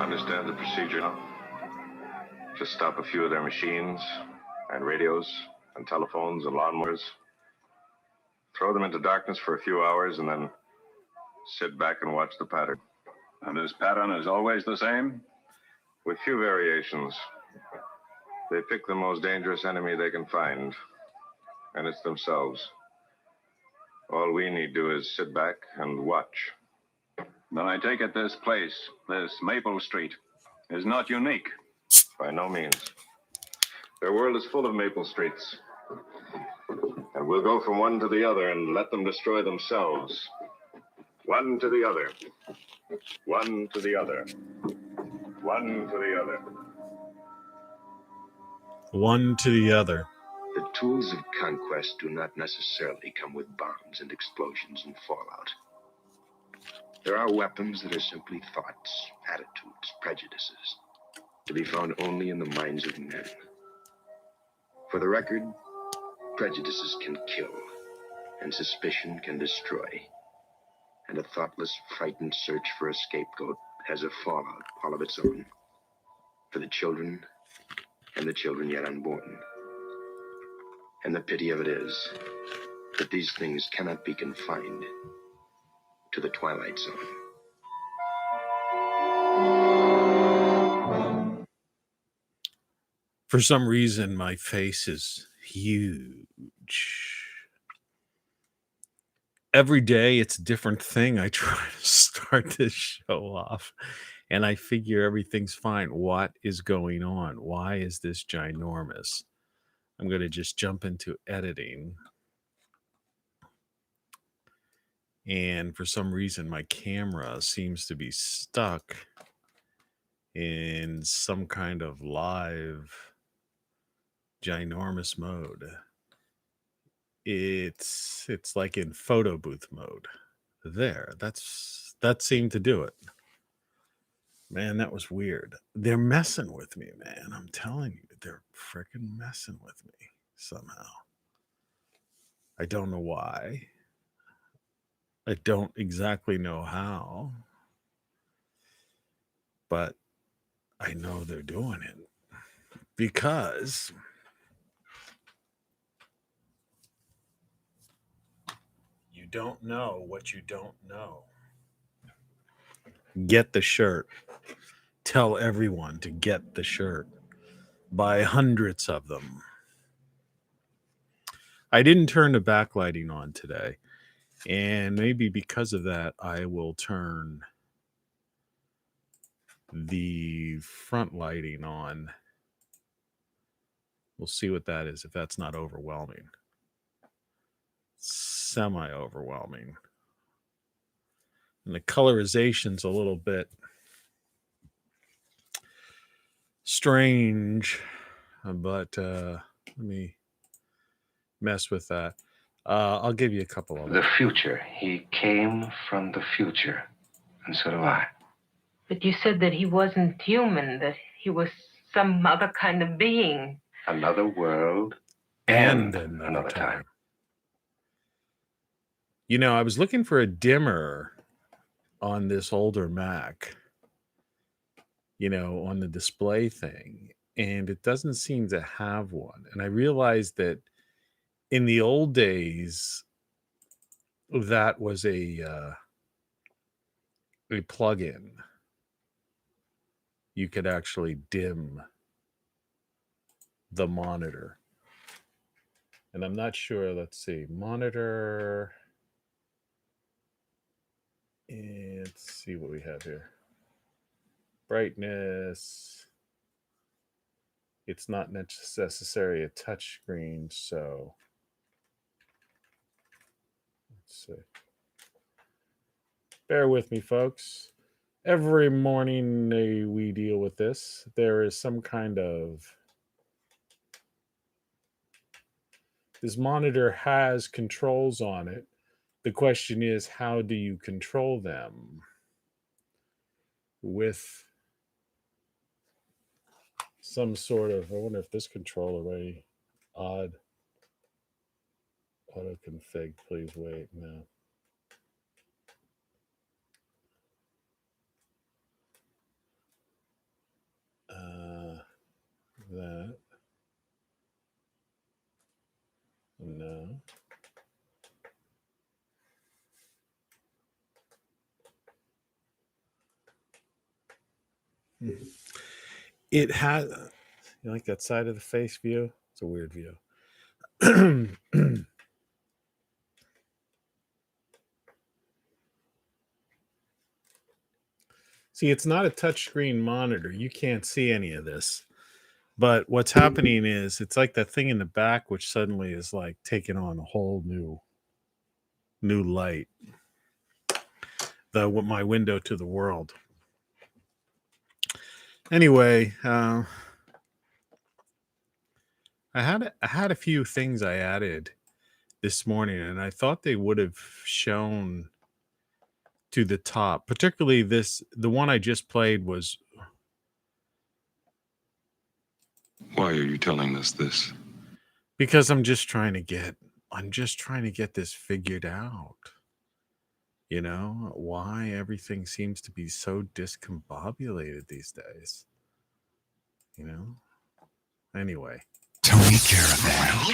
understand the procedure now? Just stop a few of their machines and radios and telephones and lawnmowers. Throw them into darkness for a few hours and then sit back and watch the pattern. And this pattern is always the same? With few variations. They pick the most dangerous enemy they can find, and it's themselves. All we need to do is sit back and watch. Then I take it this place, this Maple Street, is not unique. By no means. Their world is full of Maple Streets. And we'll go from one to the other and let them destroy themselves. One to the other. One to the other. One to the other. One to the other. The tools of conquest do not necessarily come with bombs and explosions and fallout. There are weapons that are simply thoughts, attitudes, prejudices, to be found only in the minds of men. For the record, prejudices can kill, and suspicion can destroy. And a thoughtless, frightened search for a scapegoat has a fallout all of its own. For the children, and the children yet unborn. And the pity of it is that these things cannot be confined to the Twilight Zone. For some reason, my face is huge. Every day, it's a different thing. I try to start this show off, and I figure everything's fine. What is going on? Why is this ginormous? I'm going to just jump into editing. And for some reason, my camera seems to be stuck in some kind of live ginormous mode. It's like in photo booth mode. There, that seemed to do it. Man, that was weird. They're messing with me, man. I'm telling you, they're freaking messing with me somehow. I don't know why. I don't exactly know how. But I know they're doing it because you don't know what you don't know. Get the shirt. Tell everyone to get the shirt. Buy hundreds of them. I didn't turn the backlighting on today. And maybe because of that, I will turn the front lighting on. We'll see what that is, if that's not overwhelming. Semi-overwhelming. And the colorization's a little bit strange, but let me mess with that. I'll give you a couple of them. The future. He came from the future. And so do I. But you said that he wasn't human, that he was some other kind of being. Another world And another time. You know, I was looking for a dimmer on this older Mac, you know, on the display thing, and it doesn't seem to have one. And I realized that in the old days, that was a plug-in. You could actually dim the monitor. And I'm not sure, let's see, monitor. And let's see what we have here. Brightness. It's not necessarily a touch screen, so let's see. Bear with me, folks. Every morning we deal with this. There is some kind of... This monitor has controls on it. The question is, how do you control them? With some sort of... I wonder if this controller already... Odd. Auto config, please wait. No. It had, you like that side of the face view? It's a weird view. See, it's not a touchscreen monitor. You can't see any of this. But what's happening is it's like that thing in the back, which suddenly is like taking on a whole new light. My window to the world. Anyway, I had a few things I added this morning, and I thought they would have shown to the top. Particularly the one I just played was. Why are you telling us this? Because I'm just trying to get this figured out. You know, why everything seems to be so discombobulated these days. You know? Anyway. Tony Caravan.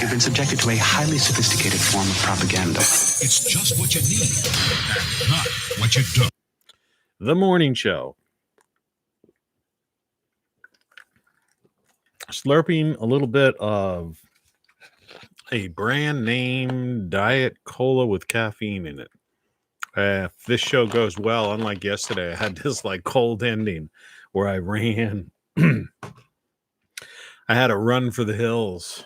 You've been subjected to a highly sophisticated form of propaganda. It's just what you need, and not what you don't. The morning show. Slurping a little bit of a brand name Diet Cola with caffeine in it. If this show goes well, unlike yesterday, I had this like cold ending where I ran. I had a run for the hills.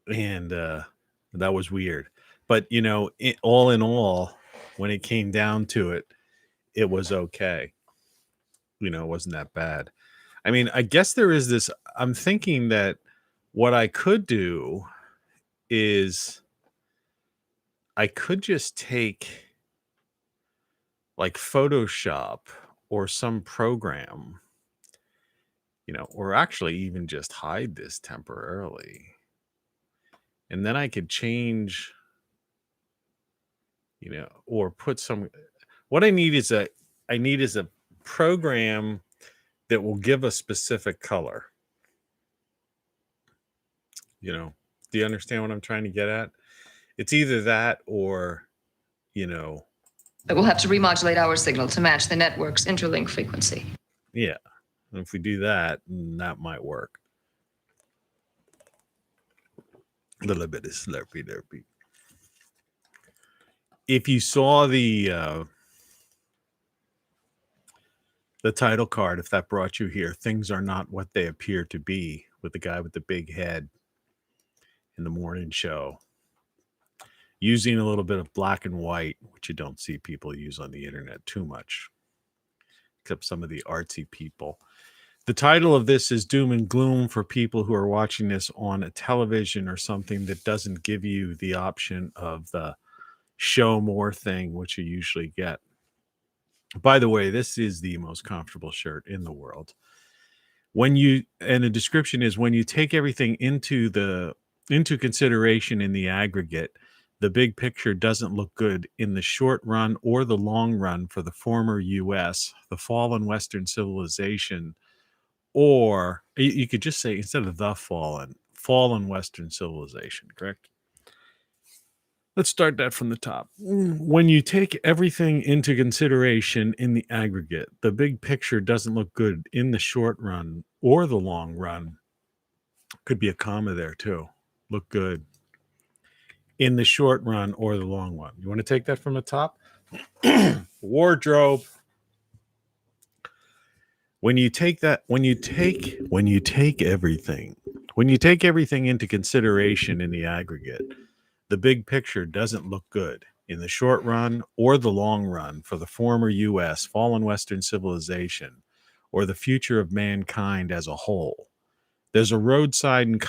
And that was weird. But, you know, all in all, when it came down to it, it was okay. You know, it wasn't that bad. I mean, I guess there is this. I'm thinking that what I could do is I could just take like Photoshop or some program, you know, or actually even just hide this temporarily. And then I could change, you know, or put some. What I need is a program that will give a specific color. You know, do you understand what I'm trying to get at? It's either that or, you know. But we'll have to remodulate our signal to match the network's interlink frequency. Yeah. And if we do that, that might work. A little bit of slurpy derpy. If you saw the title card, if that brought you here, things are not what they appear to be, with the guy with the big head in the morning show. Using a little bit of black and white, which you don't see people use on the internet too much, except some of the artsy people. The title of this is Doom and Gloom for people who are watching this on a television or something that doesn't give you the option of the show more thing, which you usually get. By the way, this is the most comfortable shirt in the world. And the description is, when you take everything into consideration in the aggregate, the big picture doesn't look good in the short run or the long run for the former U.S., the fallen Western civilization, or you could just say, instead of the fallen Western civilization, correct? Let's start that from the top. When you take everything into consideration in the aggregate, the big picture doesn't look good in the short run or the long run. Could be a comma there too. Look good in the short run or the long run. You want to take that from the top? Wardrobe. When you take everything into consideration in the aggregate, the big picture doesn't look good in the short run or the long run for the former U.S., fallen Western civilization, or the future of mankind as a whole. There's a road sign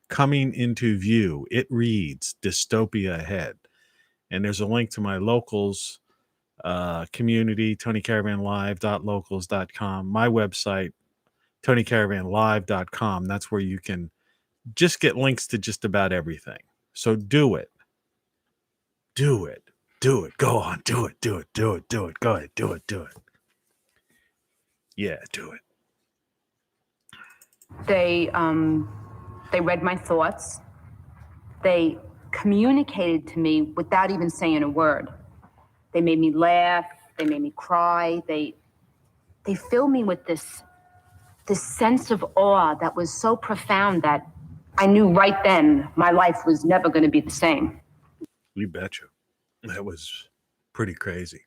coming into view. It reads Dystopia Ahead. And there's a link to my locals community, TonyCaravanLive.locals.com, my website, TonyCaravanLive.com. That's where you can just get links to just about everything. So do it. Do it. Do it. Go on. Do it. Do it. Do it. Do it. Go ahead. Do it. Do it. Yeah, do it. They read my thoughts. They communicated to me without even saying a word. They made me laugh. They made me cry. They filled me with this sense of awe that was so profound that I knew right then my life was never going to be the same. You betcha. That was pretty crazy.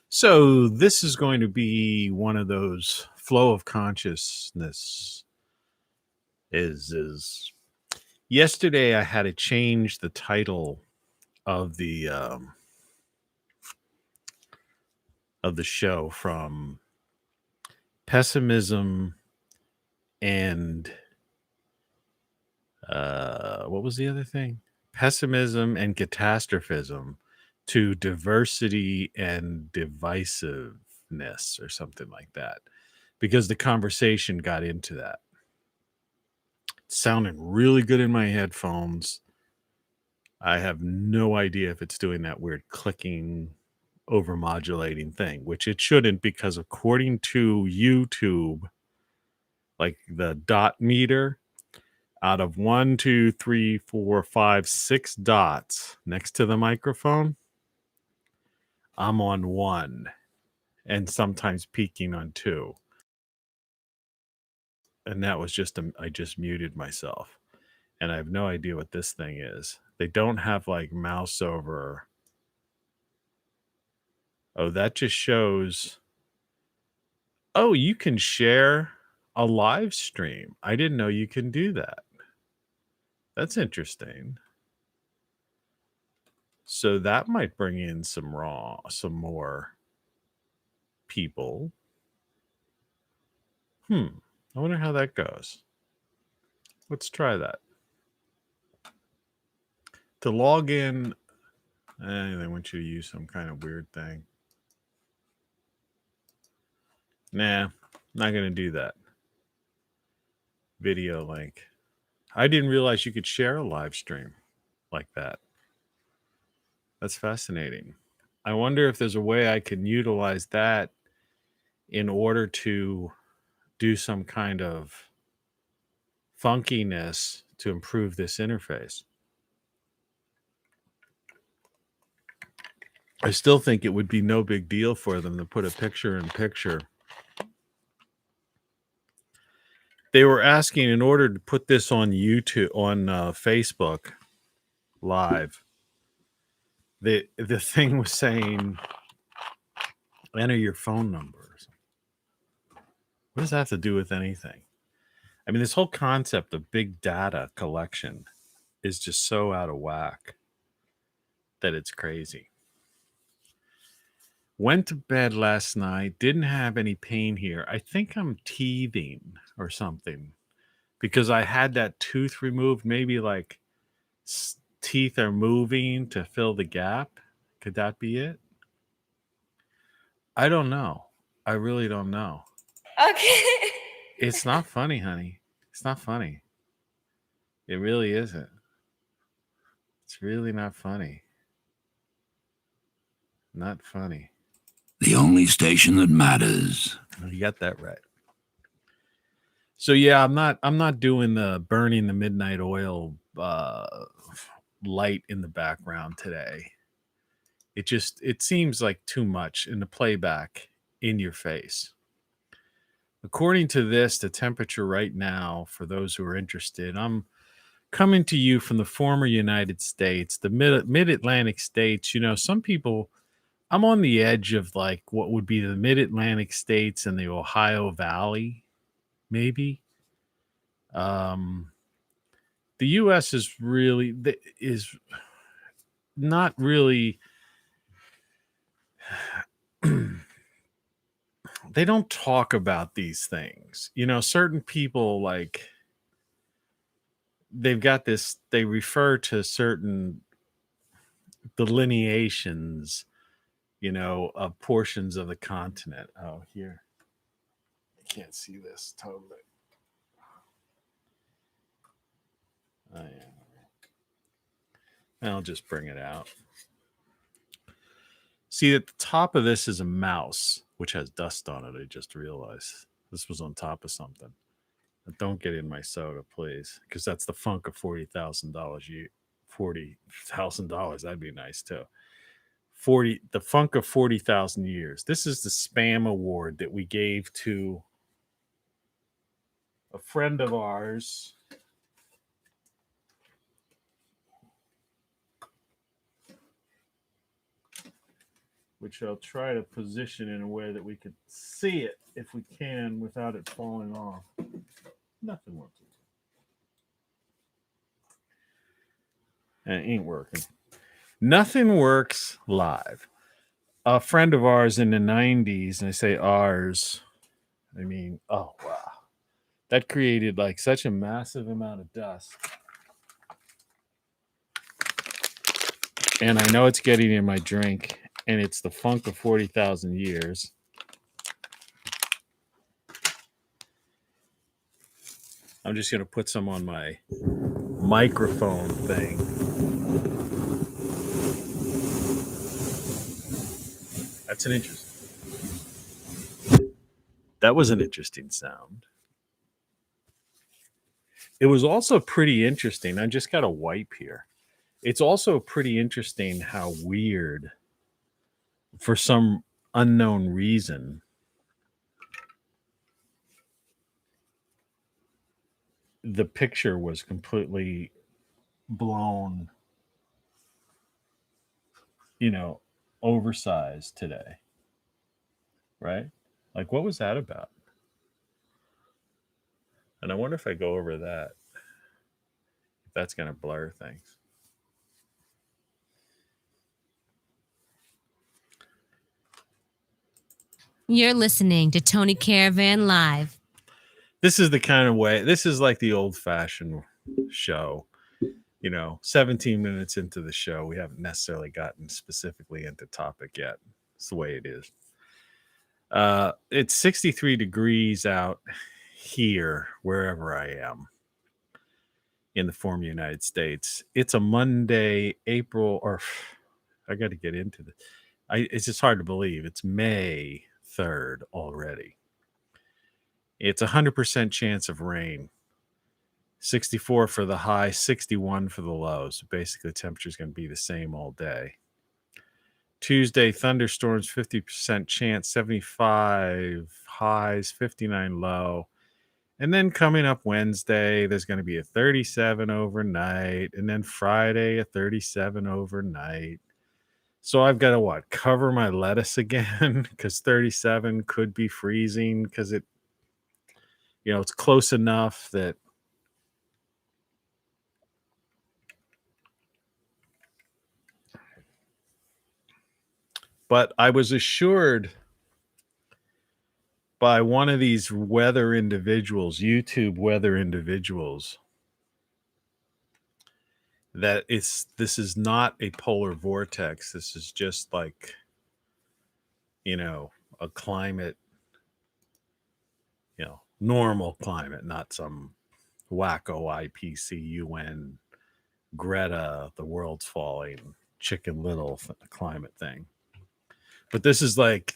So this is going to be one of those flow of consciousness is yesterday I had to change the title of the show from pessimism and what was the other thing? Pessimism and catastrophism to diversity and divisiveness or something like that, because the conversation got into that. It sounded really good in my headphones. I have no idea if it's doing that weird clicking overmodulating thing, which it shouldn't, because according to YouTube, like the dot meter, out of 1, 2, 3, 4, 5, 6 dots next to the microphone, I'm on 1 and sometimes peaking on 2. And that was just, I just muted myself. And I have no idea what this thing is. They don't have like mouse over. Oh, that just shows. Oh, you can share a live stream. I didn't know you can do that. That's interesting. So that might bring in some more people. I wonder how that goes. Let's try that. To log in, they want you to use some kind of weird thing. Nah, not going to do that. Video link. I didn't realize you could share a live stream like that. That's fascinating. I wonder if there's a way I can utilize that in order to do some kind of funkiness to improve this interface. I still think it would be no big deal for them to put a picture-in-picture. They were asking, in order to put this on YouTube, on Facebook Live, the thing was saying, enter your phone numbers. What does that have to do with anything? I mean, this whole concept of big data collection is just so out of whack that it's crazy. Went to bed last night, didn't have any pain here. I think I'm teething or something because I had that tooth removed. Maybe like teeth are moving to fill the gap. Could that be it? I don't know. I really don't know. Okay. It's not funny, honey. It's not funny. It really isn't. It's really not funny. Not funny. The only station that matters. You got that right. So yeah, I'm not doing the burning the midnight oil light in the background today. It seems like too much in the playback in your face. According to this, the temperature right now, for those who are interested, I'm coming to you from the former United States, the mid-Atlantic states. You know, some people, I'm on the edge of like what would be the mid-Atlantic states and the Ohio Valley, maybe. The U.S. is not really. They don't talk about these things. You know, certain people, like, they've got this, they refer to certain delineations, you know, of portions of the continent. Oh, here. I can't see this totally. Oh, yeah. I'll just bring it out. See, at the top of this is a mouse, which has dust on it. I just realized this was on top of something. Don't get in my soda, please, because that's the funk of $40,000. $40,000. That'd be nice too. 40. The funk of 40,000 years. This is the spam award that we gave to a friend of ours. Which I'll try to position in a way that we could see it if we can without it falling off. Nothing works. And it ain't working. Nothing works live. A friend of ours in the 90s, and I say ours, I mean, oh, wow. That created like such a massive amount of dust. And I know it's getting in my drink, and it's the funk of 40,000 years. I'm just going to put some on my microphone thing. That's an interesting. That was an interesting sound. It was also pretty interesting. I just got a wipe here. It's also pretty interesting how weird, for some unknown reason, the picture was completely blown, oversized today. Right? Like, what was that about? And I wonder if I go over that, if that's going to blur things. You're listening to Tony Caravan Live. This is the kind of way, this is like the old-fashioned show. 17 minutes into the show, we haven't necessarily gotten specifically into topic yet. It's the way it is. It's 63 degrees out here, wherever I am in the former United States. It's a Monday, April, or I got to get into this. It's just hard to believe. It's May 3rd already. It's 100% chance of rain. 64 for the high, 61 for the low. So basically, the temperature is going to be the same all day. Tuesday, thunderstorms, 50% chance, 75 highs, 59 low. And then coming up Wednesday, there's going to be a 37 overnight. And then Friday, a 37 overnight. So I've got to cover my lettuce again, because 37 could be freezing, because it's close enough that but I was assured by one of these weather individuals, YouTube weather individuals, that this is not a polar vortex. This is just like, a climate, normal climate, not some wacko IPC UN Greta, the world's falling, Chicken Little climate thing. But this is like,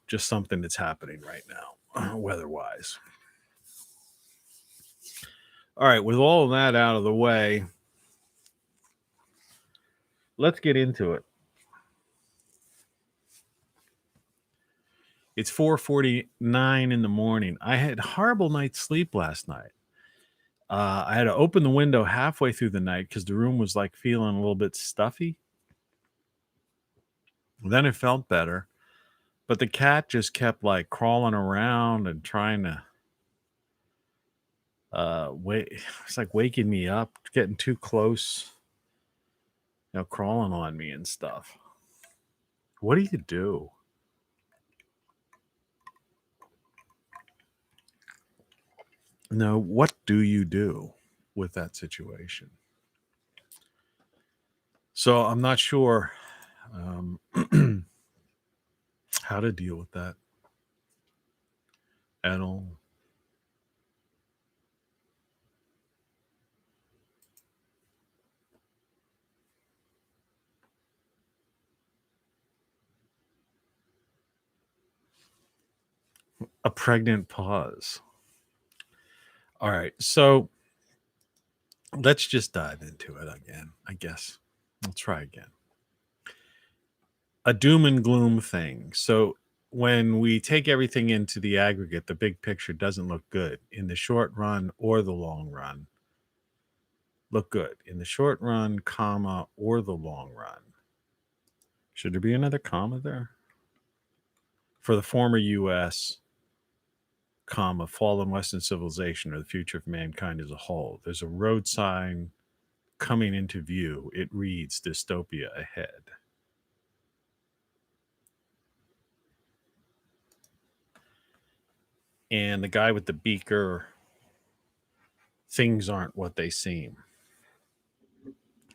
just something that's happening right now, weather-wise. All right, with all of that out of the way, let's get into it. It's 4:49 in the morning. I had horrible night's sleep last night. I had to open the window halfway through the night because the room was like feeling a little bit stuffy. Then it felt better, but the cat just kept like crawling around and trying to it's like waking me up, getting too close, crawling on me and stuff. What do you do? No, what do you do with that situation? So I'm not sure how to deal with that at all. A pregnant pause. All right. So let's just dive into it again, I guess. I'll try again. A doom and gloom thing. So when we take everything into the aggregate, the big picture doesn't look good in the short run or the long run. Look good in the short run, comma, or the long run. Should there be another comma there? For the former U.S., comma, fallen Western civilization or the future of mankind as a whole. There's a road sign coming into view. It reads Dystopia Ahead. And the guy with the beaker, things aren't what they seem.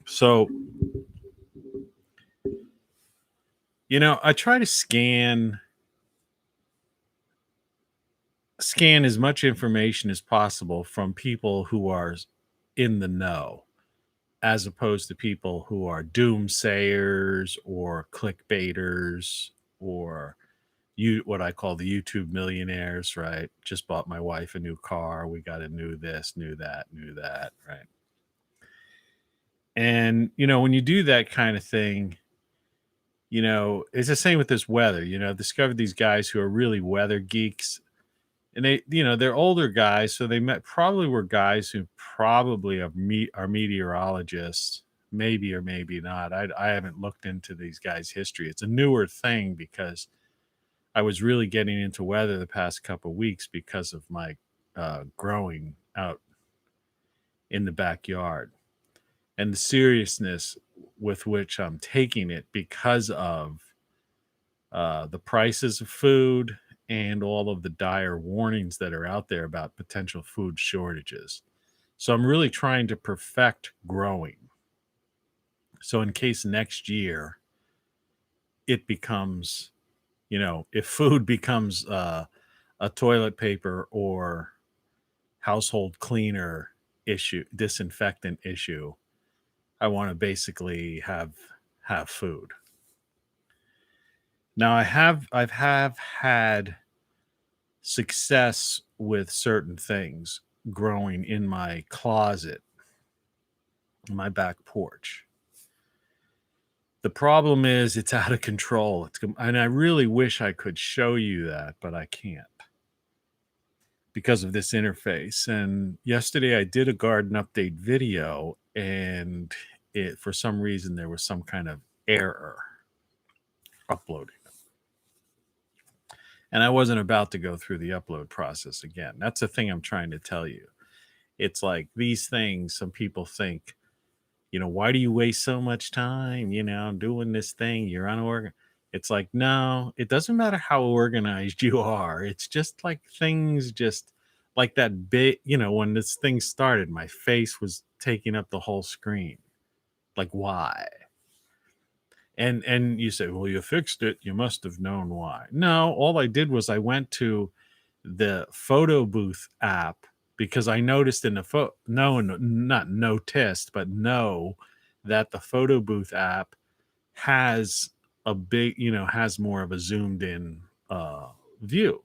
So, I try to scan as much information as possible from people who are in the know, as opposed to people who are doomsayers or clickbaiters or what I call the YouTube millionaires, right? Just bought my wife a new car. We got a new this, new that, right? And, when you do that kind of thing, it's the same with this weather. I've discovered these guys who are really weather geeks. And they're older guys. So they probably were guys who probably are meteorologists, maybe or maybe not. I haven't looked into these guys' history. It's a newer thing because I was really getting into weather the past couple of weeks because of my growing out in the backyard and the seriousness with which I'm taking it because of the prices of food and all of the dire warnings that are out there about potential food shortages. So I'm really trying to perfect growing. So in case next year it becomes, if food becomes a toilet paper or household cleaner issue, disinfectant issue, I want to basically have food. Now I've had success with certain things growing in my closet, my back porch. The problem is it's out of control. And I really wish I could show you that, but I can't because of this interface. And yesterday I did a garden update video and for some reason there was some kind of error uploading. And I wasn't about to go through the upload process again. That's the thing I'm trying to tell you. It's like these things, some people think, why do you waste so much time, doing this thing? You're unorganized. It's like, no, it doesn't matter how organized you are. It's just like things just like that bit, when this thing started, my face was taking up the whole screen. Like, why? And you say, well, you fixed it. You must have known why. No, all I did was I went to the photo booth app because I noticed in the not noticed, but know that the photo booth app has a big, has more of a zoomed in view.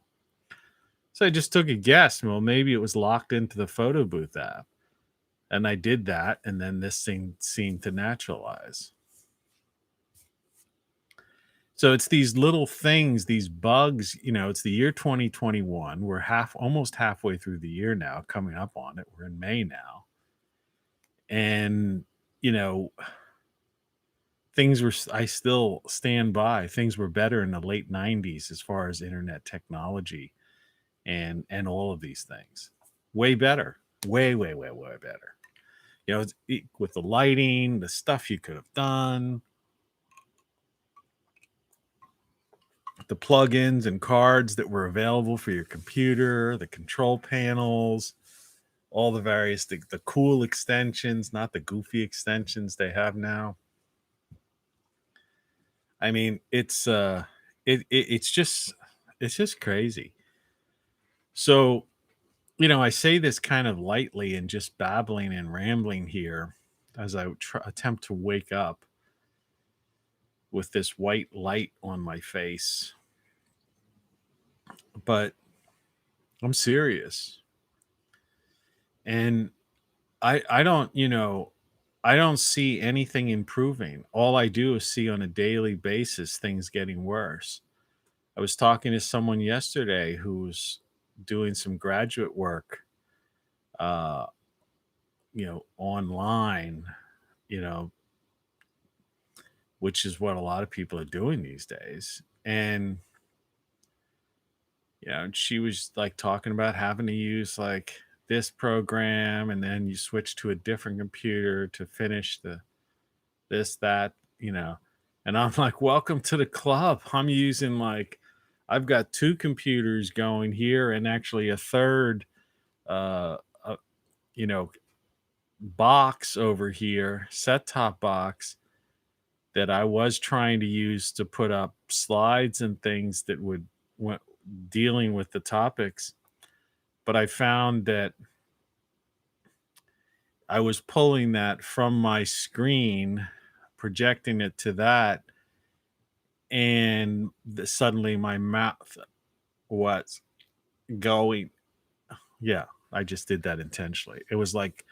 So I just took a guess. Well, maybe it was locked into the photo booth app. And I did that. And then this thing seemed to naturalize. So it's these little things, these bugs, it's the year 2021. We're almost halfway through the year now, coming up on it. We're in May now. And, I still stand by. Things were better in the late 90s as far as internet technology and all of these things. Way better. Way, way, way, way better. With the lighting, the stuff you could have done, the plugins and cards that were available for your computer, the control panels, all the various, the cool extensions, not the goofy extensions they have now. I mean, it's just crazy. So, I say this kind of lightly and just babbling and rambling here as I attempt to wake up with this white light on my face. But I'm serious. And I don't, I don't see anything improving. All I do is see on a daily basis things getting worse. I was talking to someone yesterday who's doing some graduate work, uh, online, you know, which is what a lot of people are doing these days. And she was like talking about having to use like this program, and then you switch to a different computer to finish the this, that, and I'm like, welcome to the club. I'm using like, I've got two computers going here and actually a third, uh, uh you know, box over here, set top box that I was trying to use to put up slides and things that would dealing with the topics. But I found that I was pulling that from my screen, projecting it to that, and suddenly my mouth was going. Yeah, I just did that intentionally. It was like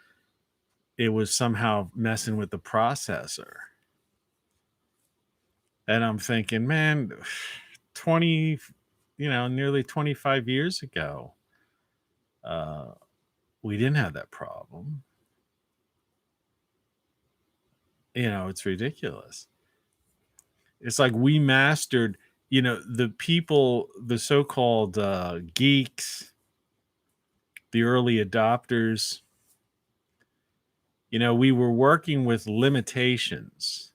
it was somehow messing with the processor. And I'm thinking, man, 20, nearly 25 years ago, uh, we didn't have that problem. It's ridiculous. It's like we mastered, the people, the so-called geeks, the early adopters. We were working with limitations,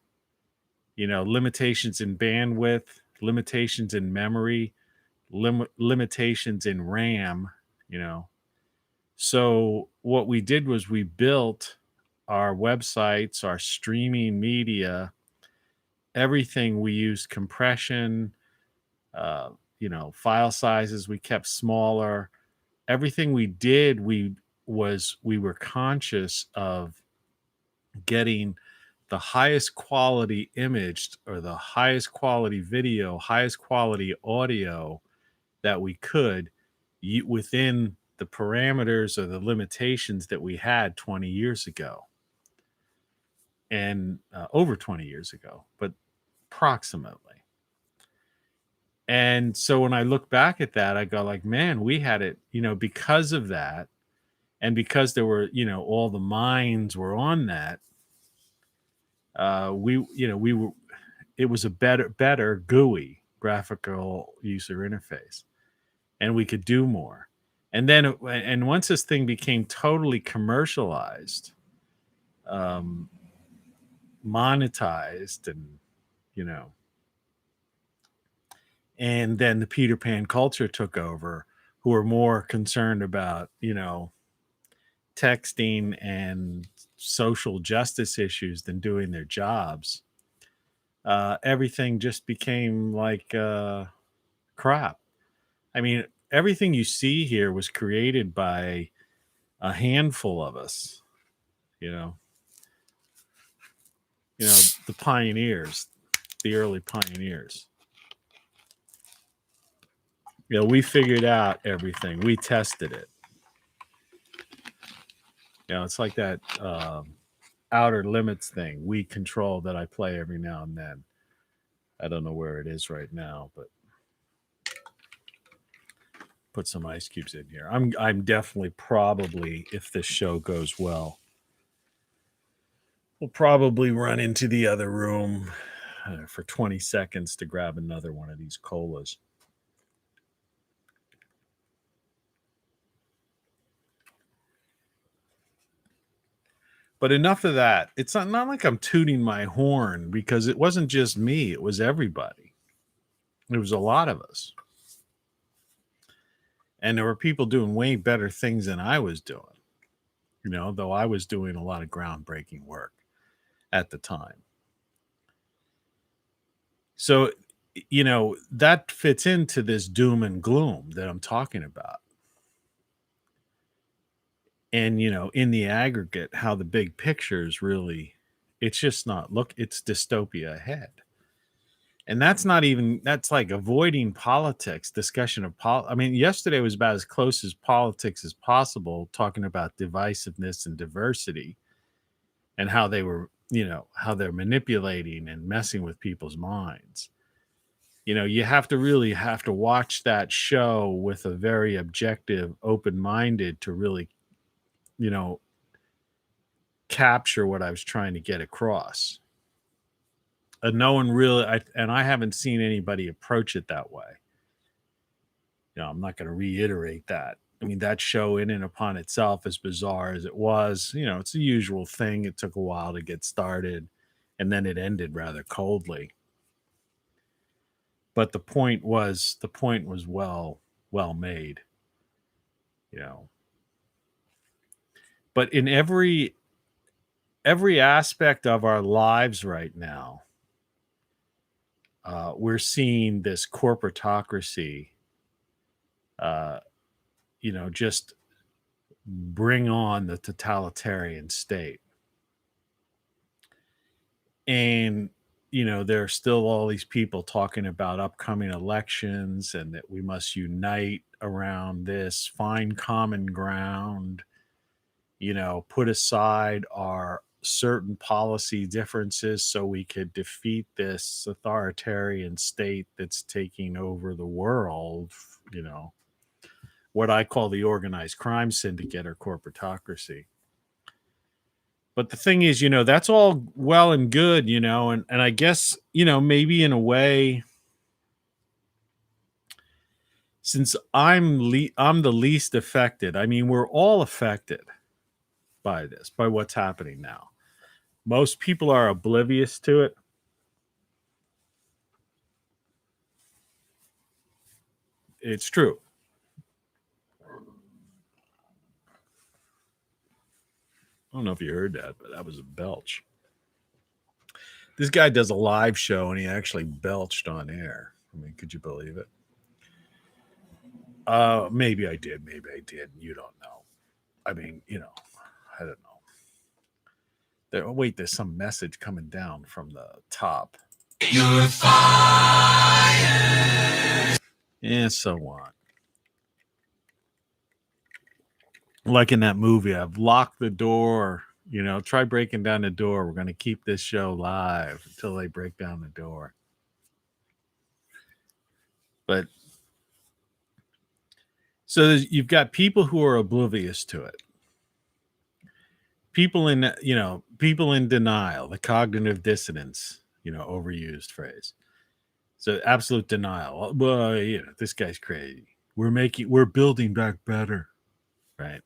limitations in bandwidth, limitations in memory, limitations in RAM, you know. So what we did was we built our websites, our streaming media, everything. We used compression, file sizes we kept smaller. Everything we did, we were conscious of getting the highest quality image or the highest quality video, highest quality audio that we could within the parameters or the limitations that we had 20 years ago and over 20 years ago, but approximately. And so when I look back at that, I go like, man, we had it, because of that. And because there were, all the minds were on that, we were, it was a better GUI, graphical user interface, and we could do more. And then, and once this thing became totally commercialized, monetized, and, and then the Peter Pan culture took over, who were more concerned about, texting and social justice issues than doing their jobs. Everything just became like crap. I mean, everything you see here was created by a handful of us, you know, the pioneers, the early pioneers. We figured out everything. We tested it. It's like that Outer Limits thing, We Control, that I play every now and then. I don't know where it is right now, but put some ice cubes in here. I'm definitely probably, if this show goes well, we'll probably run into the other room for 20 seconds to grab another one of these colas. But enough of that. It's not like I'm tooting my horn, because it wasn't just me. It was everybody. There was a lot of us. And there were people doing way better things than I was doing, though I was doing a lot of groundbreaking work at the time. So, that fits into this doom and gloom that I'm talking about. And, in the aggregate, how the big picture is really, it's just not, look, it's dystopia ahead. And that's not even, that's like avoiding politics, discussion of I mean, yesterday was about as close as politics as possible, talking about divisiveness and diversity and how they were, how they're manipulating and messing with people's minds. You have to really have to watch that show with a very objective, open-minded to really, you know, capture what I was trying to get across. And no one really, I haven't seen anybody approach it that way. I'm not going to reiterate that. I mean, that show in and upon itself, as bizarre as it was, it's the usual thing. It took a while to get started, and then it ended rather coldly. But the point was well made. But in every aspect of our lives right now, we're seeing this corporatocracy, just bring on the totalitarian state. And, there are still all these people talking about upcoming elections and that we must unite around this, find common ground, put aside our certain policy differences so we could defeat this authoritarian state that's taking over the world, what I call the organized crime syndicate or corporatocracy. But the thing is, that's all well and good, and I guess, maybe in a way, since I'm the least affected. I mean, we're all affected by this, by what's happening now. Most people are oblivious to it. It's true. I don't know if you heard that, but that was a belch. This guy does a live show and he actually belched on air. I mean, could you believe it? Maybe I did. Maybe I did. You don't know. I mean, I don't know. Wait, there's some message coming down from the top. You're fired. Yeah, so what? Like in that movie, I've locked the door. Try breaking down the door. We're going to keep this show live until they break down the door. But so you've got people who are oblivious to it. People in denial, the cognitive dissonance, overused phrase. So absolute denial. Well, this guy's crazy. We're building back better. Right.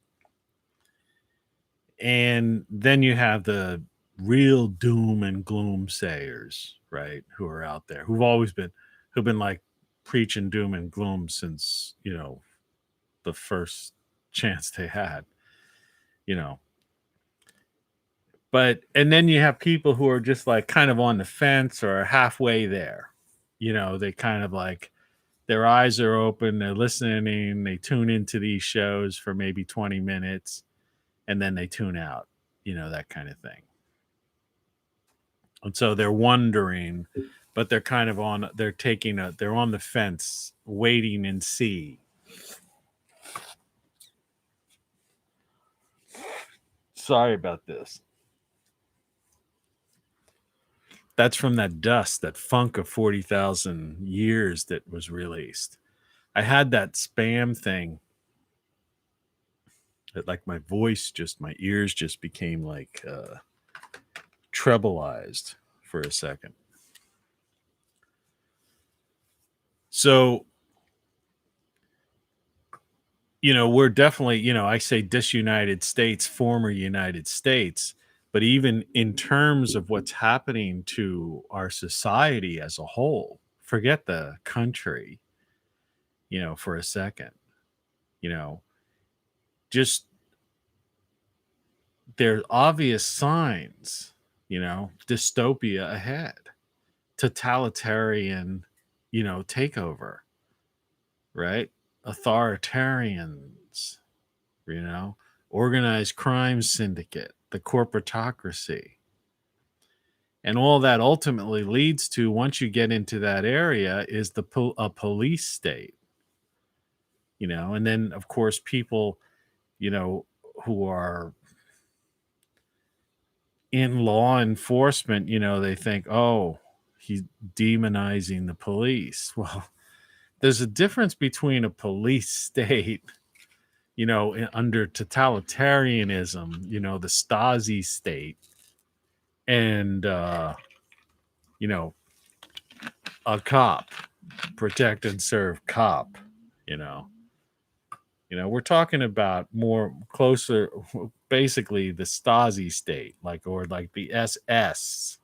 And then you have the real doom and gloom sayers, right? Who are out there, who've been like preaching doom and gloom since, the first chance they had, But, and then you have people who are just like kind of on the fence or halfway there. They kind of like, their eyes are open, they're listening, they tune into these shows for maybe 20 minutes, and then they tune out, that kind of thing. And so they're wondering, but they're kind of they're on the fence, waiting and see. Sorry about this. That's from that dust, that funk of 40,000 years that was released. I had that spam thing that like my ears just became like trebleized for a second. So, we're definitely, I say disunited states, former United States, but even in terms of what's happening to our society as a whole, forget the country, for a second, just there are obvious signs, dystopia ahead, totalitarian, takeover, right? Authoritarians, organized crime syndicate, the corporatocracy. And all that ultimately leads to, once you get into that area, is a police state, and then of course people, who are in law enforcement, they think, oh, he's demonizing the police. Well, there's a difference between a police state, under totalitarianism, the Stasi state, and, a cop, protect and serve cop, you know. We're talking about more closer, basically the Stasi state, or like the SS.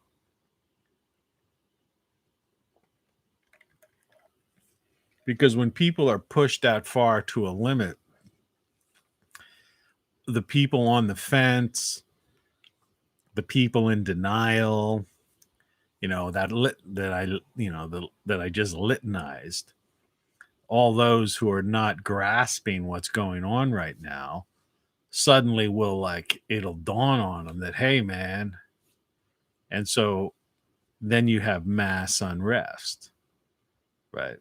Because when people are pushed that far to a limit, the people on the fence, the people in denial, that I just litanized, all those who are not grasping what's going on right now, suddenly it'll dawn on them that, hey, man. And so then you have mass unrest, right?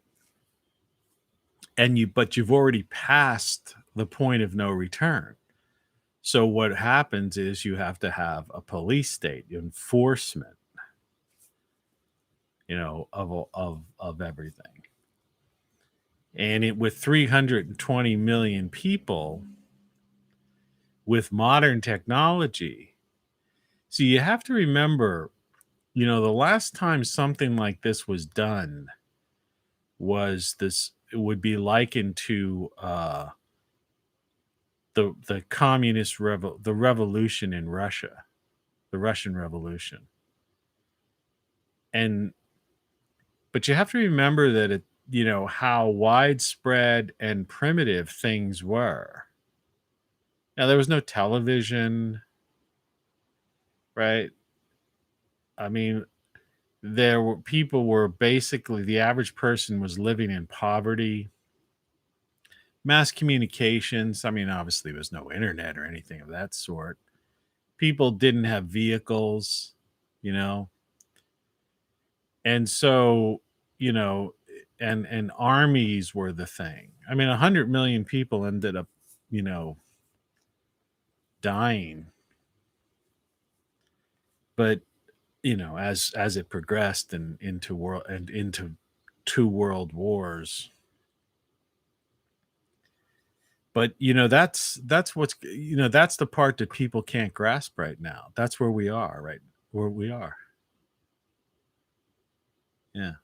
But you've already passed the point of no return. So what happens is you have to have a police state, enforcement, of everything. And with 320 million people, with modern technology, so you have to remember, the last time something like this was done it would be likened to the communist the revolution in Russia, the Russian Revolution. But you have to remember that how widespread and primitive things were. Now, there was no television, right? I mean, people were basically, the average person was living in poverty. Mass communications, I mean, obviously there was no internet or anything of that sort. People didn't have vehicles, and so, and armies were the thing. I mean, 100 million people ended up, dying. But, as it progressed into two world wars. But, that's what's, that's the part that people can't grasp right now. That's where we are, right? Where we are. Yeah.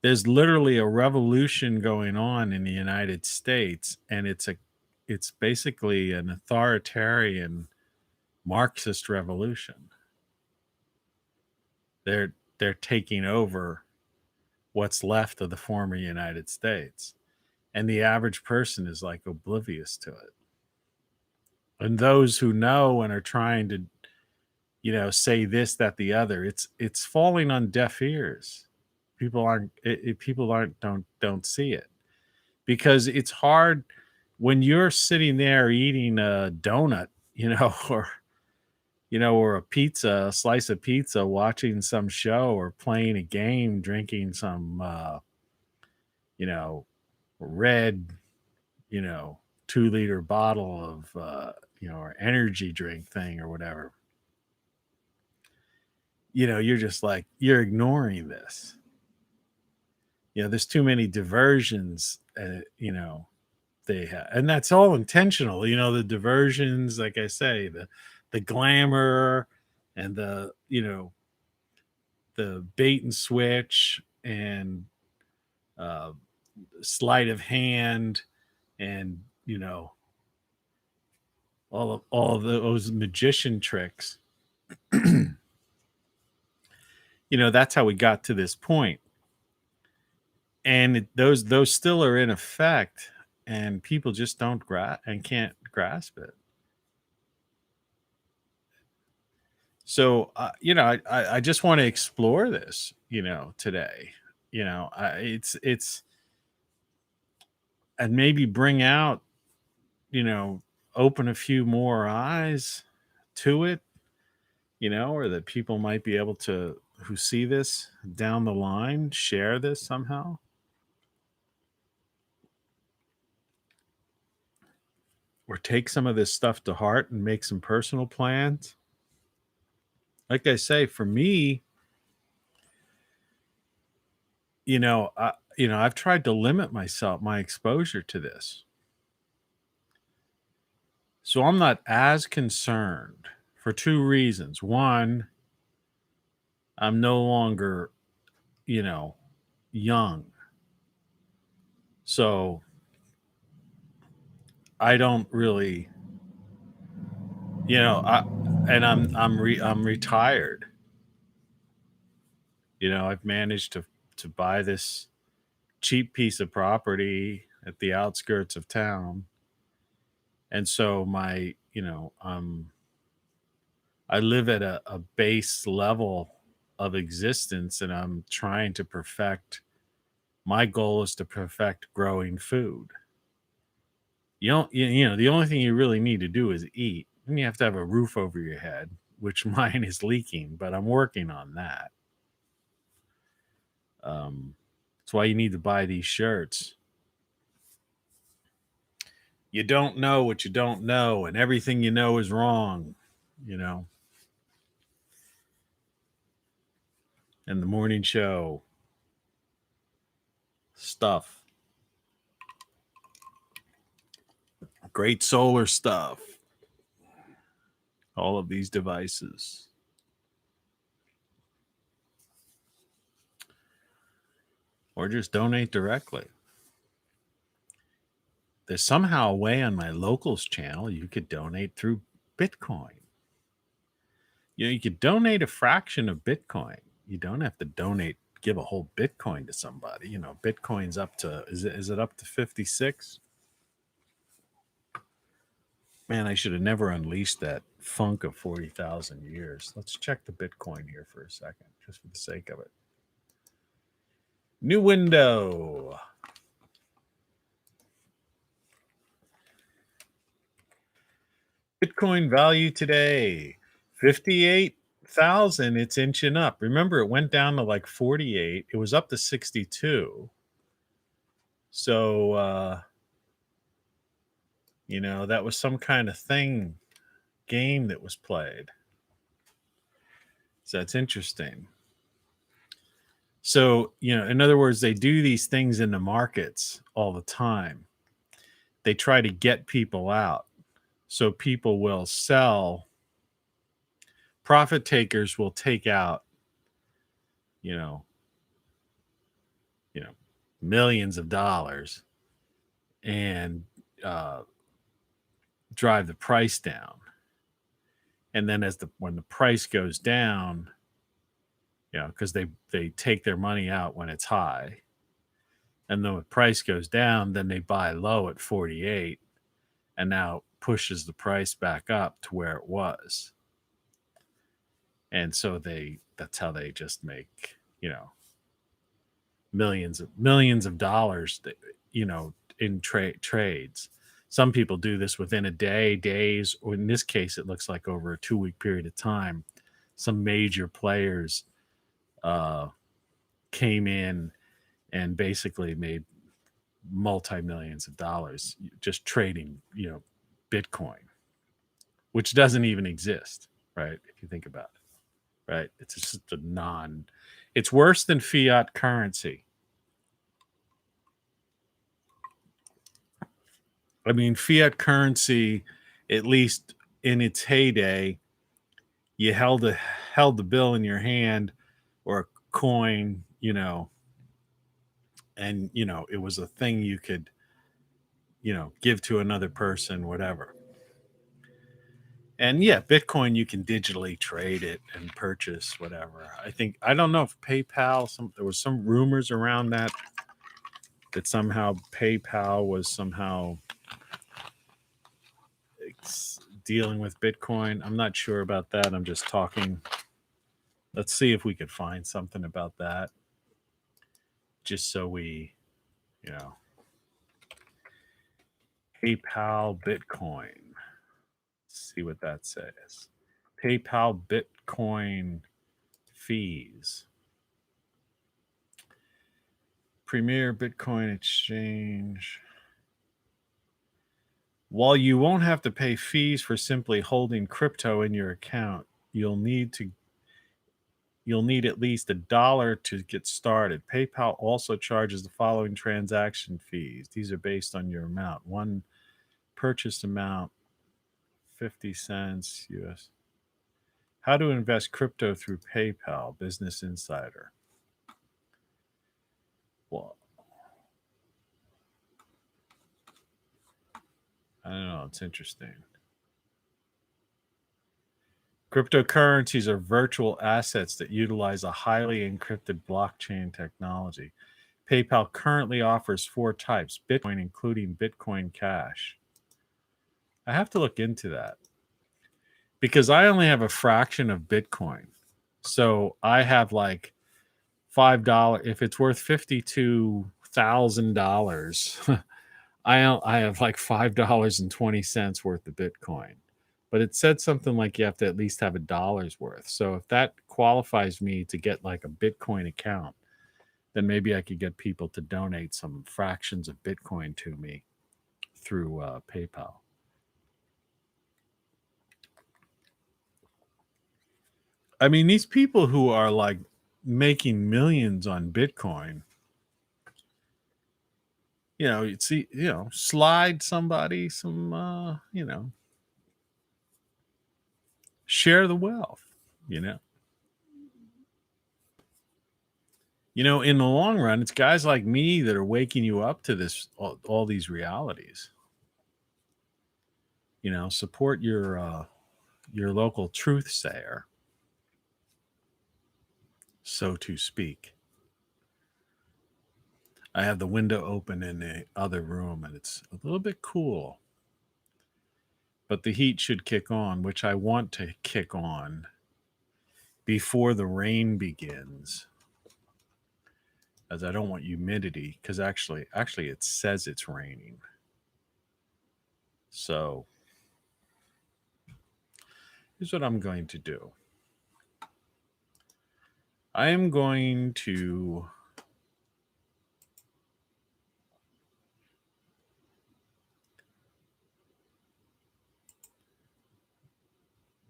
There's literally a revolution going on in the United States, and it's basically an authoritarian Marxist revolution. They're taking over what's left of the former United States, and the average person is oblivious to it. And those who know and are trying to, say this, that, the other, it's falling on deaf ears. People don't see it, because it's hard when you're sitting there eating a donut, or a slice of pizza, watching some show or playing a game, drinking some, red, 2-liter bottle of, or energy drink thing or whatever. You're just you're ignoring this. There's too many diversions, they have, and that's all intentional. The diversions, like I say, the glamour and the bait and switch and sleight of hand and all of those magician tricks. That's how we got to this point. And those still are in effect, and people just don't can't grasp it. So, I just want to explore this, today. It's and maybe bring out, open a few more eyes to it. or that people might be able to, who see this down the line, share this somehow. Or take some of this stuff to heart and make some personal plans. Like I say, for me, I've tried to limit my exposure to this. So I'm not as concerned for two reasons. One, I'm no longer, young. So I don't really, I'm retired. I've managed to buy this cheap piece of property at the outskirts of town. And so I live at a base level of existence, and I'm trying to my goal is to perfect growing food. The only thing you really need to do is eat. And you have to have a roof over your head, which mine is leaking, but I'm working on that. That's why you need to buy these shirts. You don't know what you don't know, and everything you know is wrong, And the morning show stuff. Great solar stuff. All of these devices. Or just donate directly. There's somehow a way on my locals channel you could donate through Bitcoin. You could donate a fraction of Bitcoin. You don't have to give a whole Bitcoin to somebody. Bitcoin's up to, is it up to 56? Man, I should have never unleashed that funk of 40,000 years. Let's check the Bitcoin here for a second, just for the sake of it. New window. Bitcoin value today, 58,000. It's inching up. Remember, it went down to like 48. It was up to 62. So, that was some kind of game that was played. So that's interesting. So, in other words, they do these things in the markets all the time. They try to get people out. So people will sell. Profit takers will take out, millions of dollars and drive the price down. And then when the price goes down, because they take their money out when it's high, and then the price goes down, then they buy low at 48, and now pushes the price back up to where it was. And so that's how they just make, millions of dollars, in trades. Some people do this within a day, days, or in this case, it looks like over a 2-week period of time. Some major players came in and basically made multi-millions of dollars just trading, Bitcoin, which doesn't even exist, right? If you think about it, right? It's just it's worse than fiat currency. I mean, fiat currency, at least in its heyday, you held the bill in your hand or a coin, and it was a thing you could, give to another person, whatever. And yeah, Bitcoin, you can digitally trade it and purchase whatever. I don't know if PayPal, there was some rumors around that somehow PayPal was somehow dealing with Bitcoin. I'm not sure about that. I'm just talking. Let's see if we could find something about that. Just so we, PayPal Bitcoin. Let's see what that says. PayPal Bitcoin fees. Premier Bitcoin Exchange. While you won't have to pay fees for simply holding crypto in your account, you'll need at least $1 to get started. PayPal also charges the following transaction fees. These are based on your amount. One purchase amount, 50 cents US. How to invest crypto through PayPal, Business Insider. Well, I don't know. It's interesting. Cryptocurrencies are virtual assets that utilize a highly encrypted blockchain technology. PayPal currently offers 4 types, Bitcoin, including Bitcoin Cash. I have to look into that because I only have a fraction of Bitcoin. So I have like $5. If it's worth $52,000, I have like $5.20 worth of Bitcoin. But it said something like you have to at least have $1 worth. So if that qualifies me to get like a Bitcoin account, then maybe I could get people to donate some fractions of Bitcoin to me through PayPal. I mean, these people who are like making millions on Bitcoin, slide somebody some, share the wealth, you know. In the long run, it's guys like me that are waking you up to this, all these realities. Support your local truth sayer, so to speak. I have the window open in the other room, and it's a little bit cool. But the heat should kick on, which I want to kick on before the rain begins, as I don't want humidity, because actually it says it's raining. So here's what I'm going to do. I am going to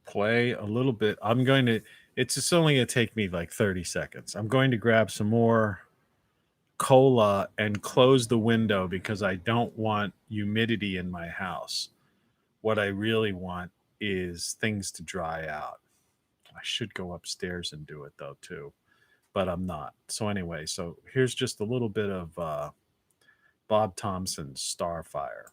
play a little bit. It's just only going to take me like 30 seconds. I'm going to grab some more cola and close the window because I don't want humidity in my house. What I really want is things to dry out. I should go upstairs and do it though too, but I'm not. So anyway, here's just a little bit of Bob Thompson's Starfire.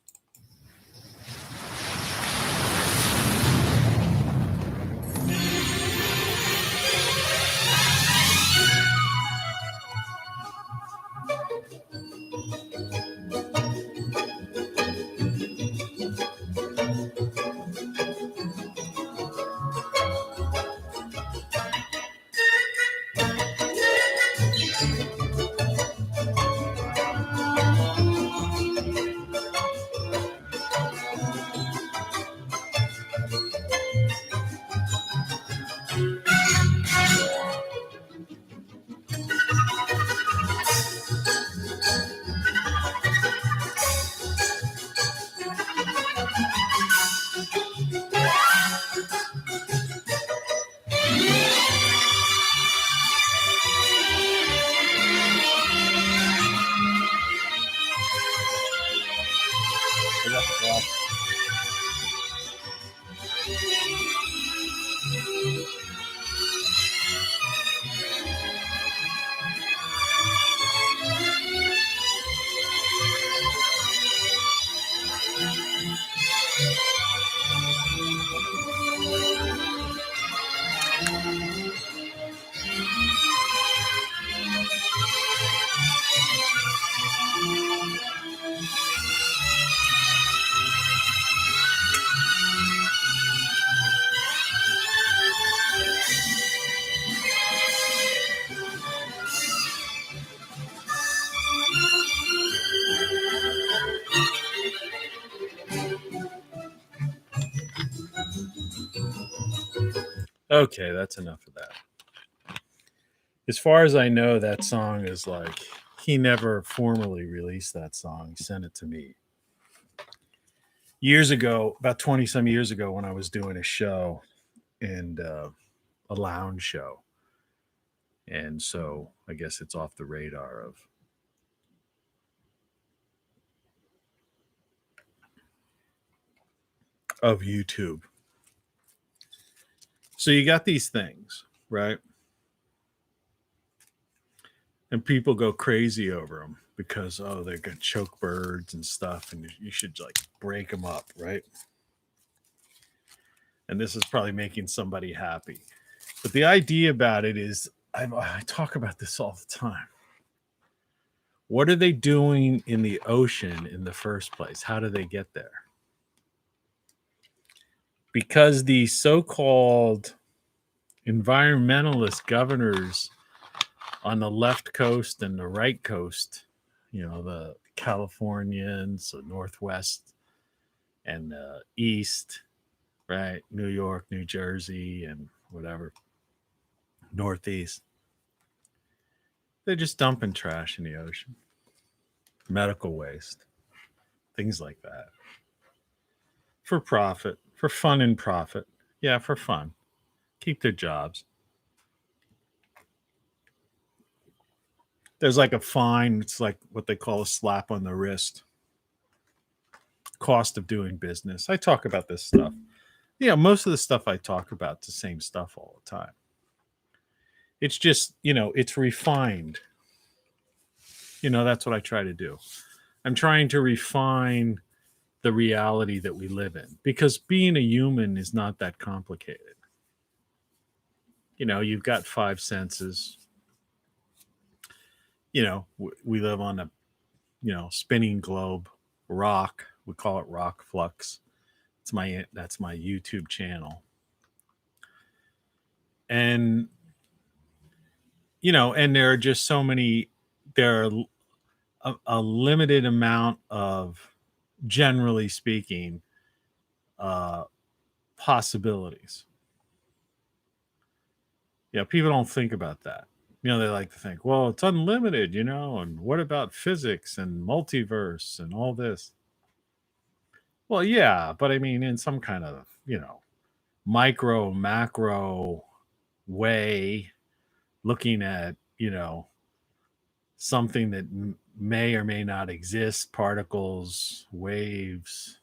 Okay, that's enough of that. As far as I know, that song is like, he never formally released that song. He sent it to me years ago, about 20 some years ago, when I was doing a show and a lounge show. And so I guess it's off the radar of YouTube. So you got these things, right? And people go crazy over them because, oh, they're gonna choke birds and stuff, and you should like break them up, right? And this is probably making somebody happy. But the idea about it is, I talk about this all the time. What are they doing in the ocean in the first place? How do they get there? Because the so-called environmentalist governors on the left coast and the right coast, the Californians, the Northwest and the East, right? New York, New Jersey, and whatever, Northeast. They're just dumping trash in the ocean, medical waste, things like that. For profit, for fun and profit. Yeah, for fun. Keep their jobs. There's like a fine. It's like what they call a slap on the wrist. Cost of doing business. I talk about this stuff. Yeah, most of the stuff I talk about is the same stuff all the time. It's just, it's refined. That's what I try to do. I'm trying to refine the reality that we live in, because being a human is not that complicated. You've got five senses. We live on a, spinning globe, rock. We call it rock flux. That's my YouTube channel. And, and there are just so many, there are a limited amount of, generally speaking, possibilities. People don't think about that. They like to think, well, it's unlimited, and what about physics and multiverse and all this? Well, yeah, but I mean, in some kind of, micro, macro way, looking at, something that may or may not exist, particles, waves,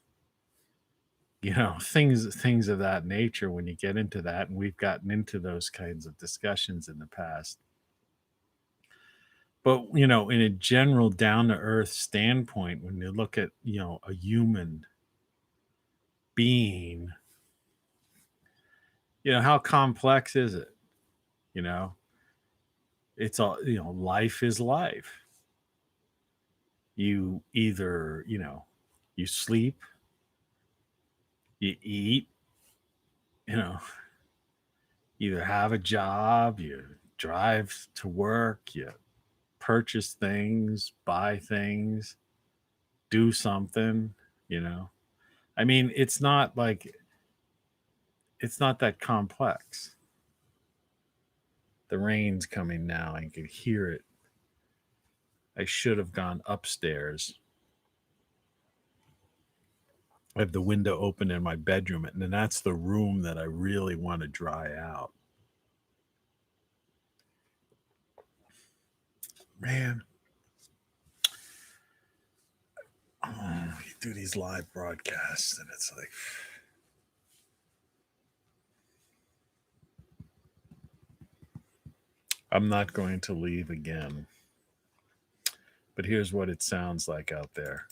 things of that nature. When you get into that, and we've gotten into those kinds of discussions in the past. But, in a general down to earth standpoint, when you look at, a human being, how complex is it? It's all, life is life. You either, you sleep, you eat, either have a job, you drive to work, you purchase things, buy things, do something, I mean, it's not that complex. The rain's coming now. I can hear it. I should have gone upstairs. I have the window open in my bedroom, and then that's the room that I really want to dry out. Man. You do these live broadcasts, and it's like, I'm not going to leave again. But here's what it sounds like out there.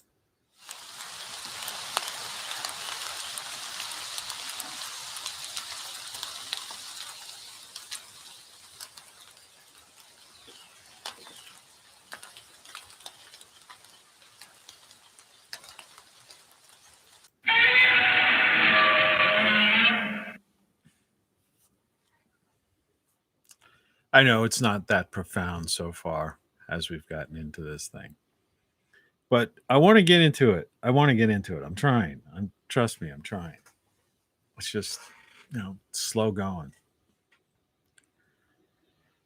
I know it's not that profound so far as we've gotten into this thing. But I want to get into it. I'm trying. Trust me, I'm trying. It's just, slow going.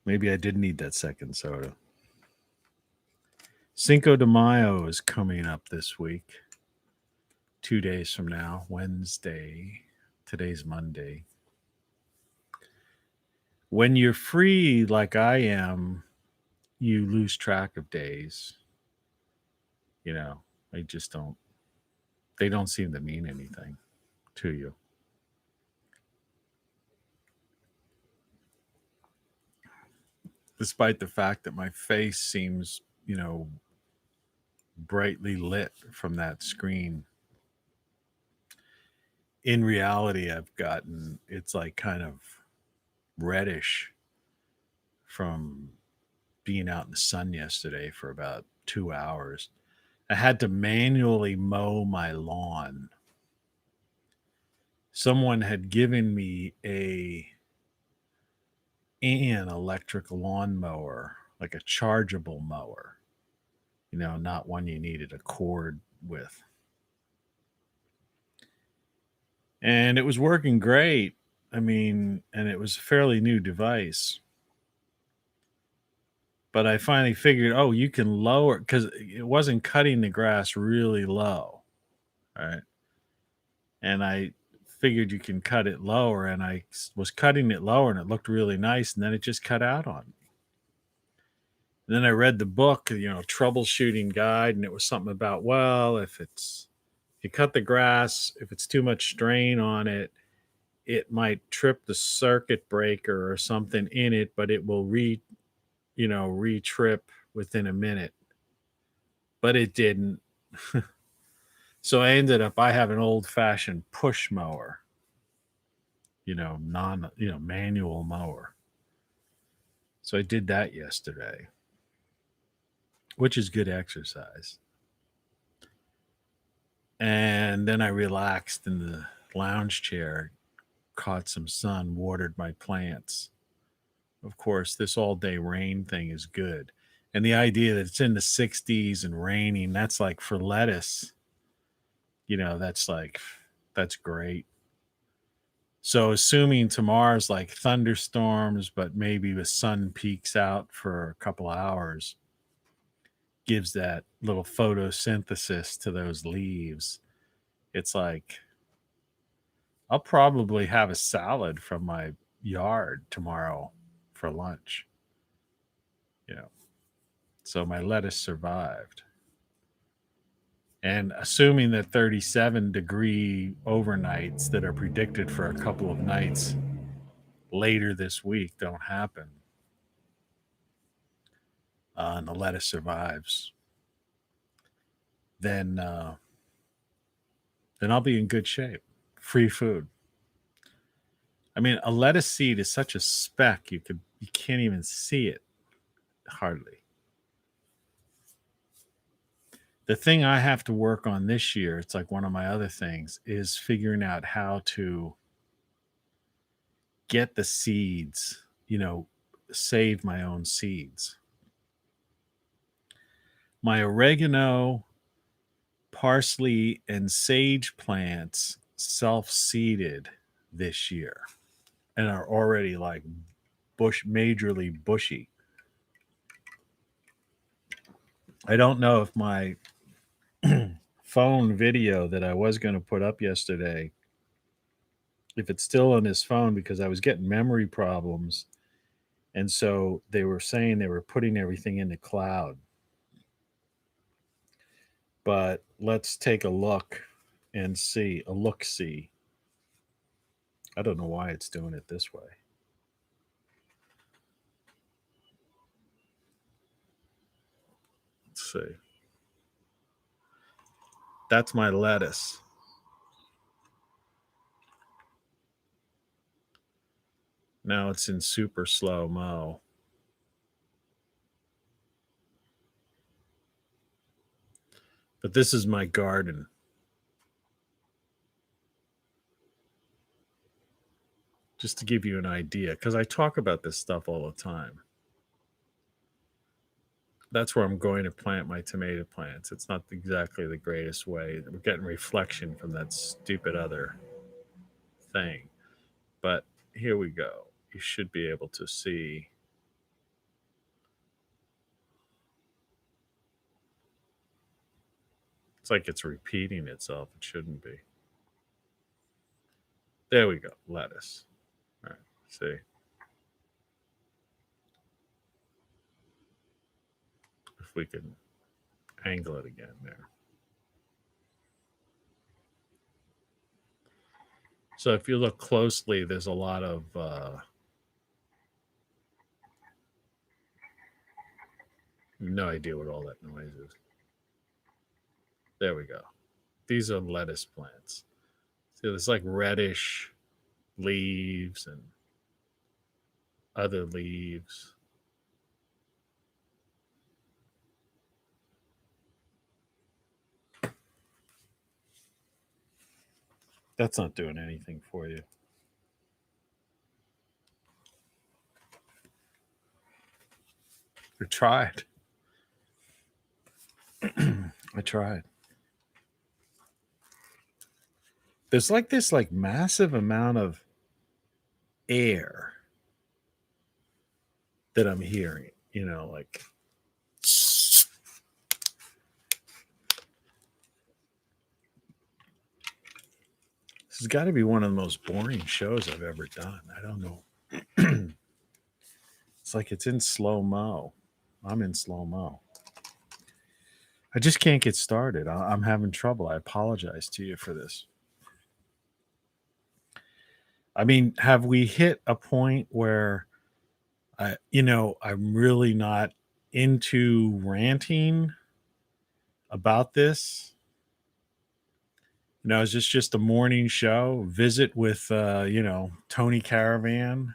Maybe I did need that second soda. Cinco de Mayo is coming up this week. 2 days from now, Wednesday. Today's Monday. When you're free like I am, you lose track of days. You know, they just don't, they don't seem to mean anything to you. Despite the fact that my face seems, brightly lit from that screen. In reality, it's like kind of reddish from being out in the sun yesterday for about 2 hours. I had to manually mow my lawn. Someone had given me an electric lawnmower, like a chargeable mower, not one you needed a cord with. And it was working great. And it was a fairly new device. But I finally figured, you can lower, because it wasn't cutting the grass really low. Right. And I figured you can cut it lower, and I was cutting it lower and it looked really nice. And then it just cut out on me. And then I read the book, troubleshooting guide, and it was something about, if you cut the grass, if it's too much strain on it, it might trip the circuit breaker or something in it, but it will re-trip within a minute. But it didn't. So I have an old-fashioned push mower, manual mower. So I did that yesterday, which is good exercise. And then I relaxed in the lounge chair, caught some sun, watered my plants. Of course, this all-day rain thing is good. And the idea that it's in the 60s and raining, that's like for lettuce, that's great. So assuming tomorrow's like thunderstorms, but maybe the sun peeks out for a couple hours, gives that little photosynthesis to those leaves. It's like, I'll probably have a salad from my yard tomorrow for lunch. So my lettuce survived. And assuming that 37-degree overnights that are predicted for a couple of nights later this week don't happen, and the lettuce survives, then I'll be in good shape. Free food. A lettuce seed is such a speck, you can't even see it hardly. The thing I have to work on this year, it's like one of my other things, is figuring out how to get the seeds, save my own seeds. My oregano, parsley, and sage plants self-seeded this year and are already like majorly bushy. I don't know if my phone video that I was going to put up yesterday, if it's still on his phone, because I was getting memory problems. And so they were saying they were putting everything in the cloud. But let's take a look and see. I don't know why it's doing it this way. Let's see. That's my lettuce. Now it's in super slow mo. But this is my garden. Just to give you an idea, because I talk about this stuff all the time. That's where I'm going to plant my tomato plants. It's not exactly the greatest way. We're getting reflection from that stupid other thing. But here we go. You should be able to see It's like it's repeating itself. It shouldn't be. There we go. Lettuce. All right. See. If we can angle it again there. So if you look closely, there's a lot of no idea what all that noise is. There we go. These are lettuce plants. So there's like reddish leaves and other leaves. That's not doing anything for you. I tried. I tried. There's like this like massive amount of air that I'm hearing, you know, like this has got to be one of the most boring shows I've ever done. I don't know. It's like it's in slow-mo. I'm in slow-mo. I just can't get started. I'm having trouble. I apologize to you for this. I mean, have we hit a point where I'm really not into ranting about this? Is this just a morning show? Visit with, Tony Caravan,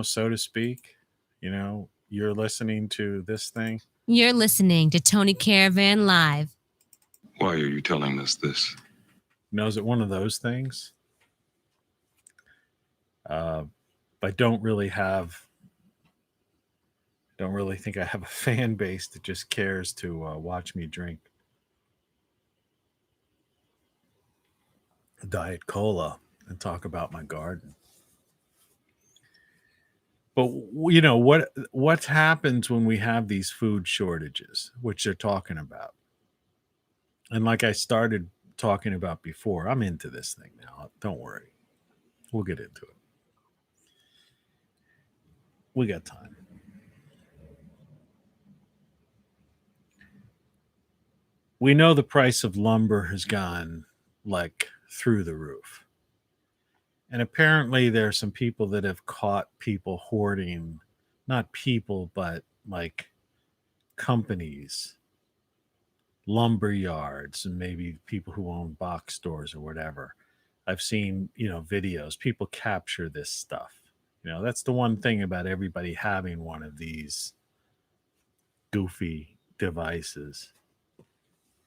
so to speak. You're listening to this thing. You're listening to Tony Caravan Live. Why are you telling us this? Is it one of those things? I don't really think I have a fan base that just cares to watch me drink Diet Cola and talk about my garden. But what happens when we have these food shortages, which they're talking about? And like I started talking about before, I'm into this thing now. Don't worry. We'll get into it. We got time. We know the price of lumber has gone like through the roof. And apparently there are some people that have caught people hoarding, not people, but like companies, lumber yards, and maybe people who own box stores or whatever. I've seen, videos. People capture this stuff. That's the one thing about everybody having one of these goofy devices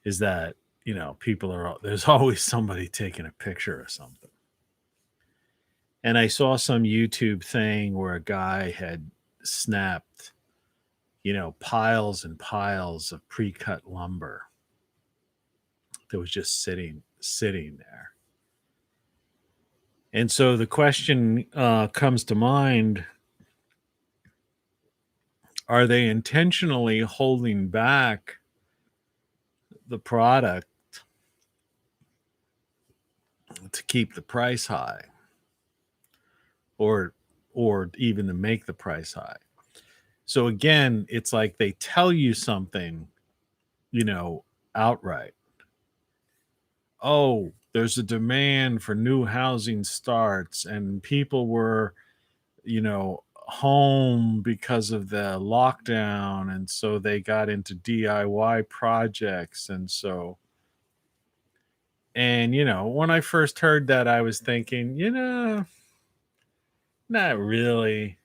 is that, there's always somebody taking a picture or something. And I saw some YouTube thing where a guy had snapped, piles and piles of pre-cut lumber that was just sitting there. And so the question comes to mind, are they intentionally holding back the product to keep the price high? Or even to make the price high. So again, it's like they tell you something, outright. Oh, there's a demand for new housing starts, and people were, home because of the lockdown, and so they got into DIY projects, and when I first heard that, I was thinking, not really.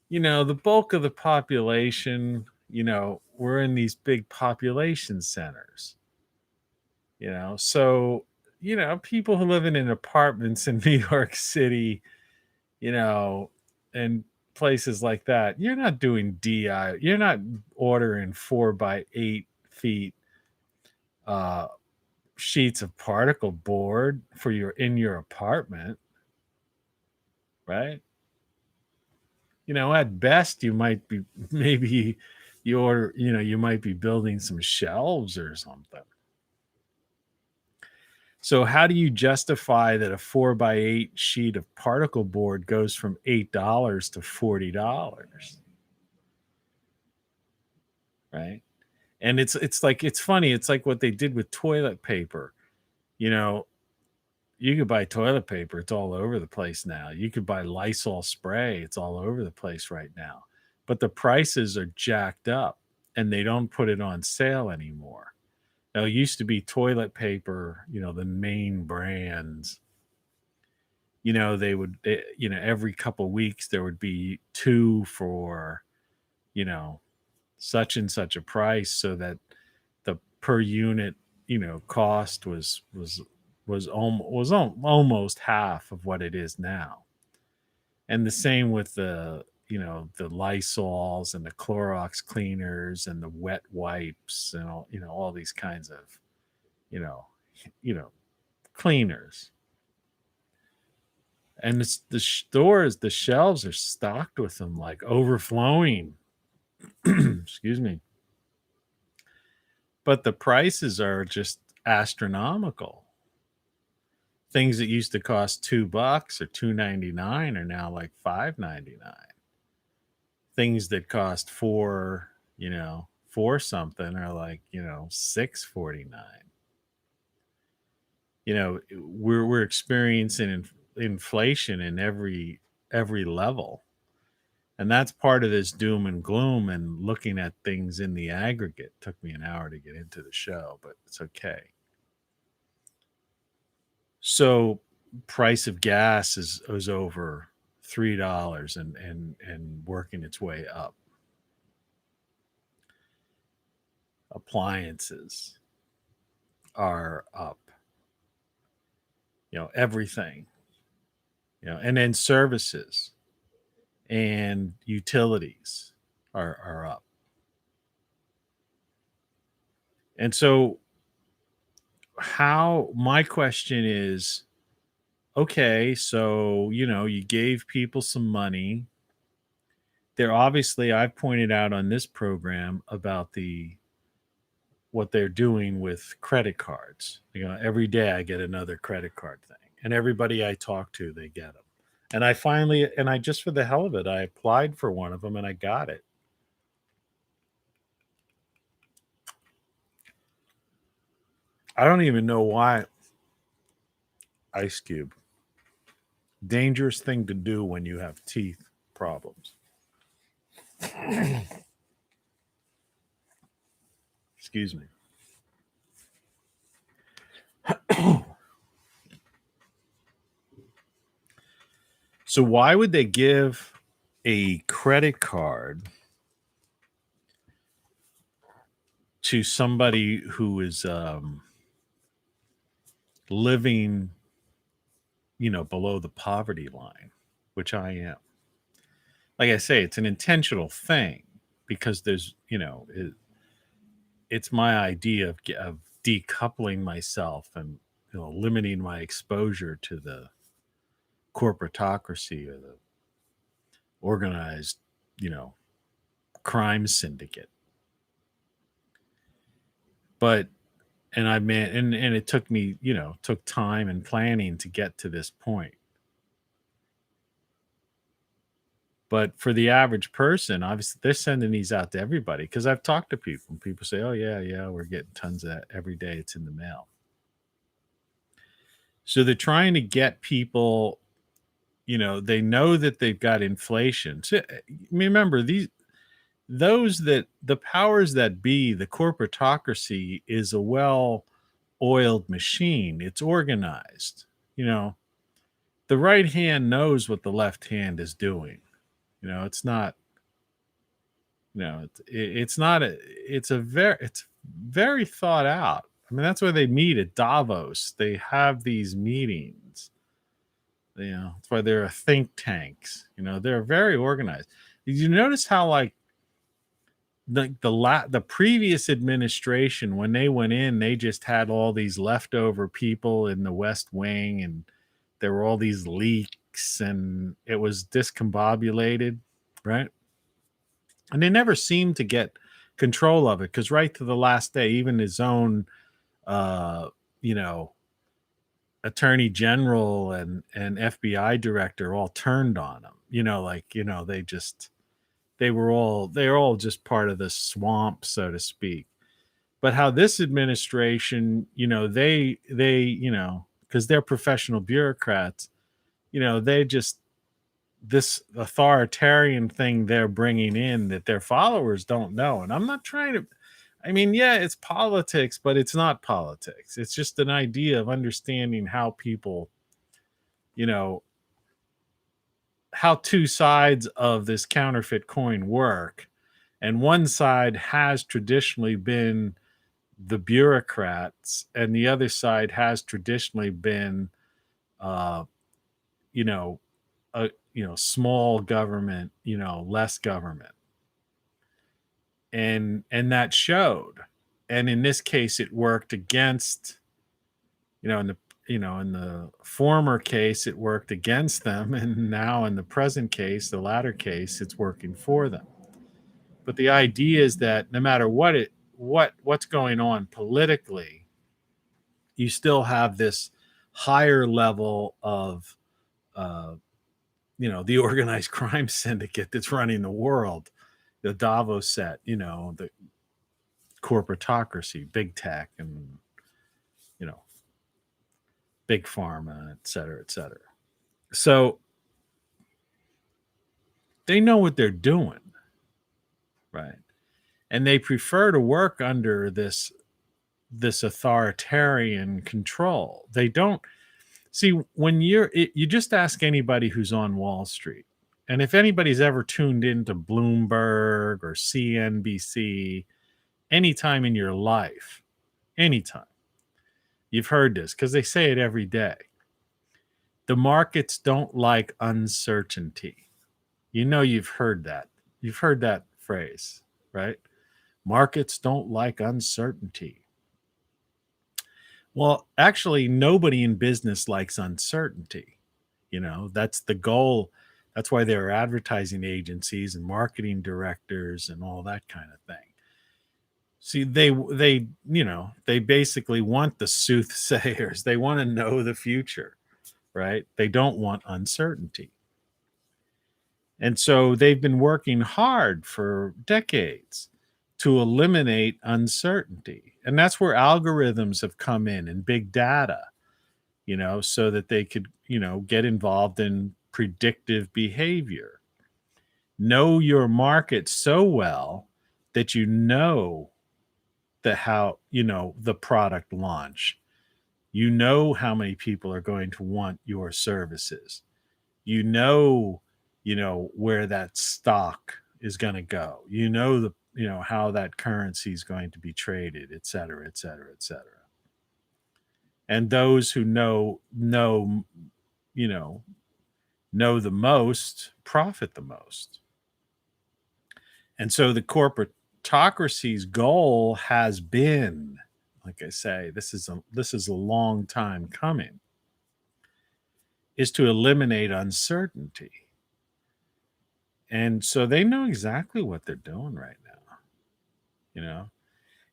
The bulk of the population, we're in these big population centers. So, people who live in apartments in New York City, and places like that, you're not doing you're not ordering 4x8 feet sheets of particle board for in your apartment, right? At best you might be, maybe you order, you might be building some shelves or something. So how do you justify that a 4x8 sheet of particle board goes from $8 to $40? Right? And it's like, it's funny. It's like what they did with toilet paper. You know, you could buy toilet paper. It's all over the place now. You could buy Lysol spray. It's all over the place right now. But the prices are jacked up and they don't put it on sale anymore. Now, it used to be toilet paper, you know, the main brands, you know, you know, every couple weeks there would be 2 for, you know, such and such a price, so that the per unit, you know, cost was almost half of what it is now. And the same with the, you know, the Lysols and the Clorox cleaners and the wet wipes and all, you know, all these kinds of, you know, cleaners. And it's the stores, the shelves are stocked with them, like overflowing. Excuse me. But the prices are just astronomical. Things that used to cost $2 or $2.99 are now like $5.99. Things that cost four something are like, you know, $6.49. You know, we're experiencing inflation in every level. And that's part of this doom and gloom and looking at things in the aggregate. Took me an hour to get into the show, but it's okay. So price of gas is over $3 and working its way up. Appliances are up. You know, everything. You know, and then services and utilities are up. And so my question is, okay, so, you know, you gave people some money. They're obviously, I've pointed out on this program about what they're doing with credit cards. You know, every day I get another credit card thing, and everybody I talk to, they get them. And I just, for the hell of it, I applied for one of them and I got it. I don't even know why. Ice Cube. Dangerous thing to do when you have teeth problems. Excuse me. So why would they give a credit card to somebody who is living, you know, below the poverty line, which I am? Like I say, it's an intentional thing because there's, you know, it's my idea of decoupling myself and, you know, limiting my exposure to the corporatocracy or the organized, you know, crime syndicate. But, and it took me, you know, took time and planning to get to this point. But for the average person, obviously, they're sending these out to everybody because I've talked to people and people say, oh, yeah, we're getting tons of that every day. It's in the mail. So they're trying to get people, you know, they know that they've got inflation. So, remember, the powers that be, the corporatocracy is a well-oiled machine. It's organized. You know, the right hand knows what the left hand is doing. You know, it's not, you know, it's very thought out. I mean, that's why they meet at Davos. They have these meetings. You know, that's why there are think tanks. You know, they're very organized. Did you notice how, like, the previous administration, when they went in, they just had all these leftover people in the West Wing, and there were all these leaks, and it was discombobulated, right? And they never seemed to get control of it because right to the last day, even his own, you know, attorney general and FBI director all turned on him. They're all just part of the swamp, so to speak. But how this administration, because they're professional bureaucrats, this authoritarian thing they're bringing in that their followers don't know. And I'm not trying to, yeah, it's politics, but it's not politics. It's just an idea of understanding how people, how two sides of this counterfeit coin work. And one side has traditionally been the bureaucrats, and the other side has traditionally been, small government, less government. And that showed. And in this case, it worked against, in the former case, it worked against them. And now in the present case, the latter case, it's working for them. But the idea is that no matter what's going on politically, you still have this higher level of, the organized crime syndicate that's running the world, the Davos set, the corporatocracy, big tech, and, big pharma, et cetera, et cetera. So they know what they're doing, right? And they prefer to work under this authoritarian control. They don't see when you just ask anybody who's on Wall Street, and if anybody's ever tuned into Bloomberg or CNBC anytime in your life, anytime, you've heard this because they say it every day. The markets don't like uncertainty. You've heard that. You've heard that phrase, right? Markets don't like uncertainty. Well, actually, nobody in business likes uncertainty. That's the goal. That's why there are advertising agencies and marketing directors and all that kind of thing. See, they basically want the soothsayers. They want to know the future, right? They don't want uncertainty. And so they've been working hard for decades to eliminate uncertainty. And that's where algorithms have come in and big data, so that they could, get involved in predictive behavior. Know your market so well that the product launch. How many people are going to want your services. Where that stock is going to go. How that currency is going to be traded, et cetera, et cetera, et cetera. And those who know the most profit the most. And so the corporatocracy's goal has been, like I say, this is a long time coming, is to eliminate uncertainty. And so they know exactly what they're doing right now,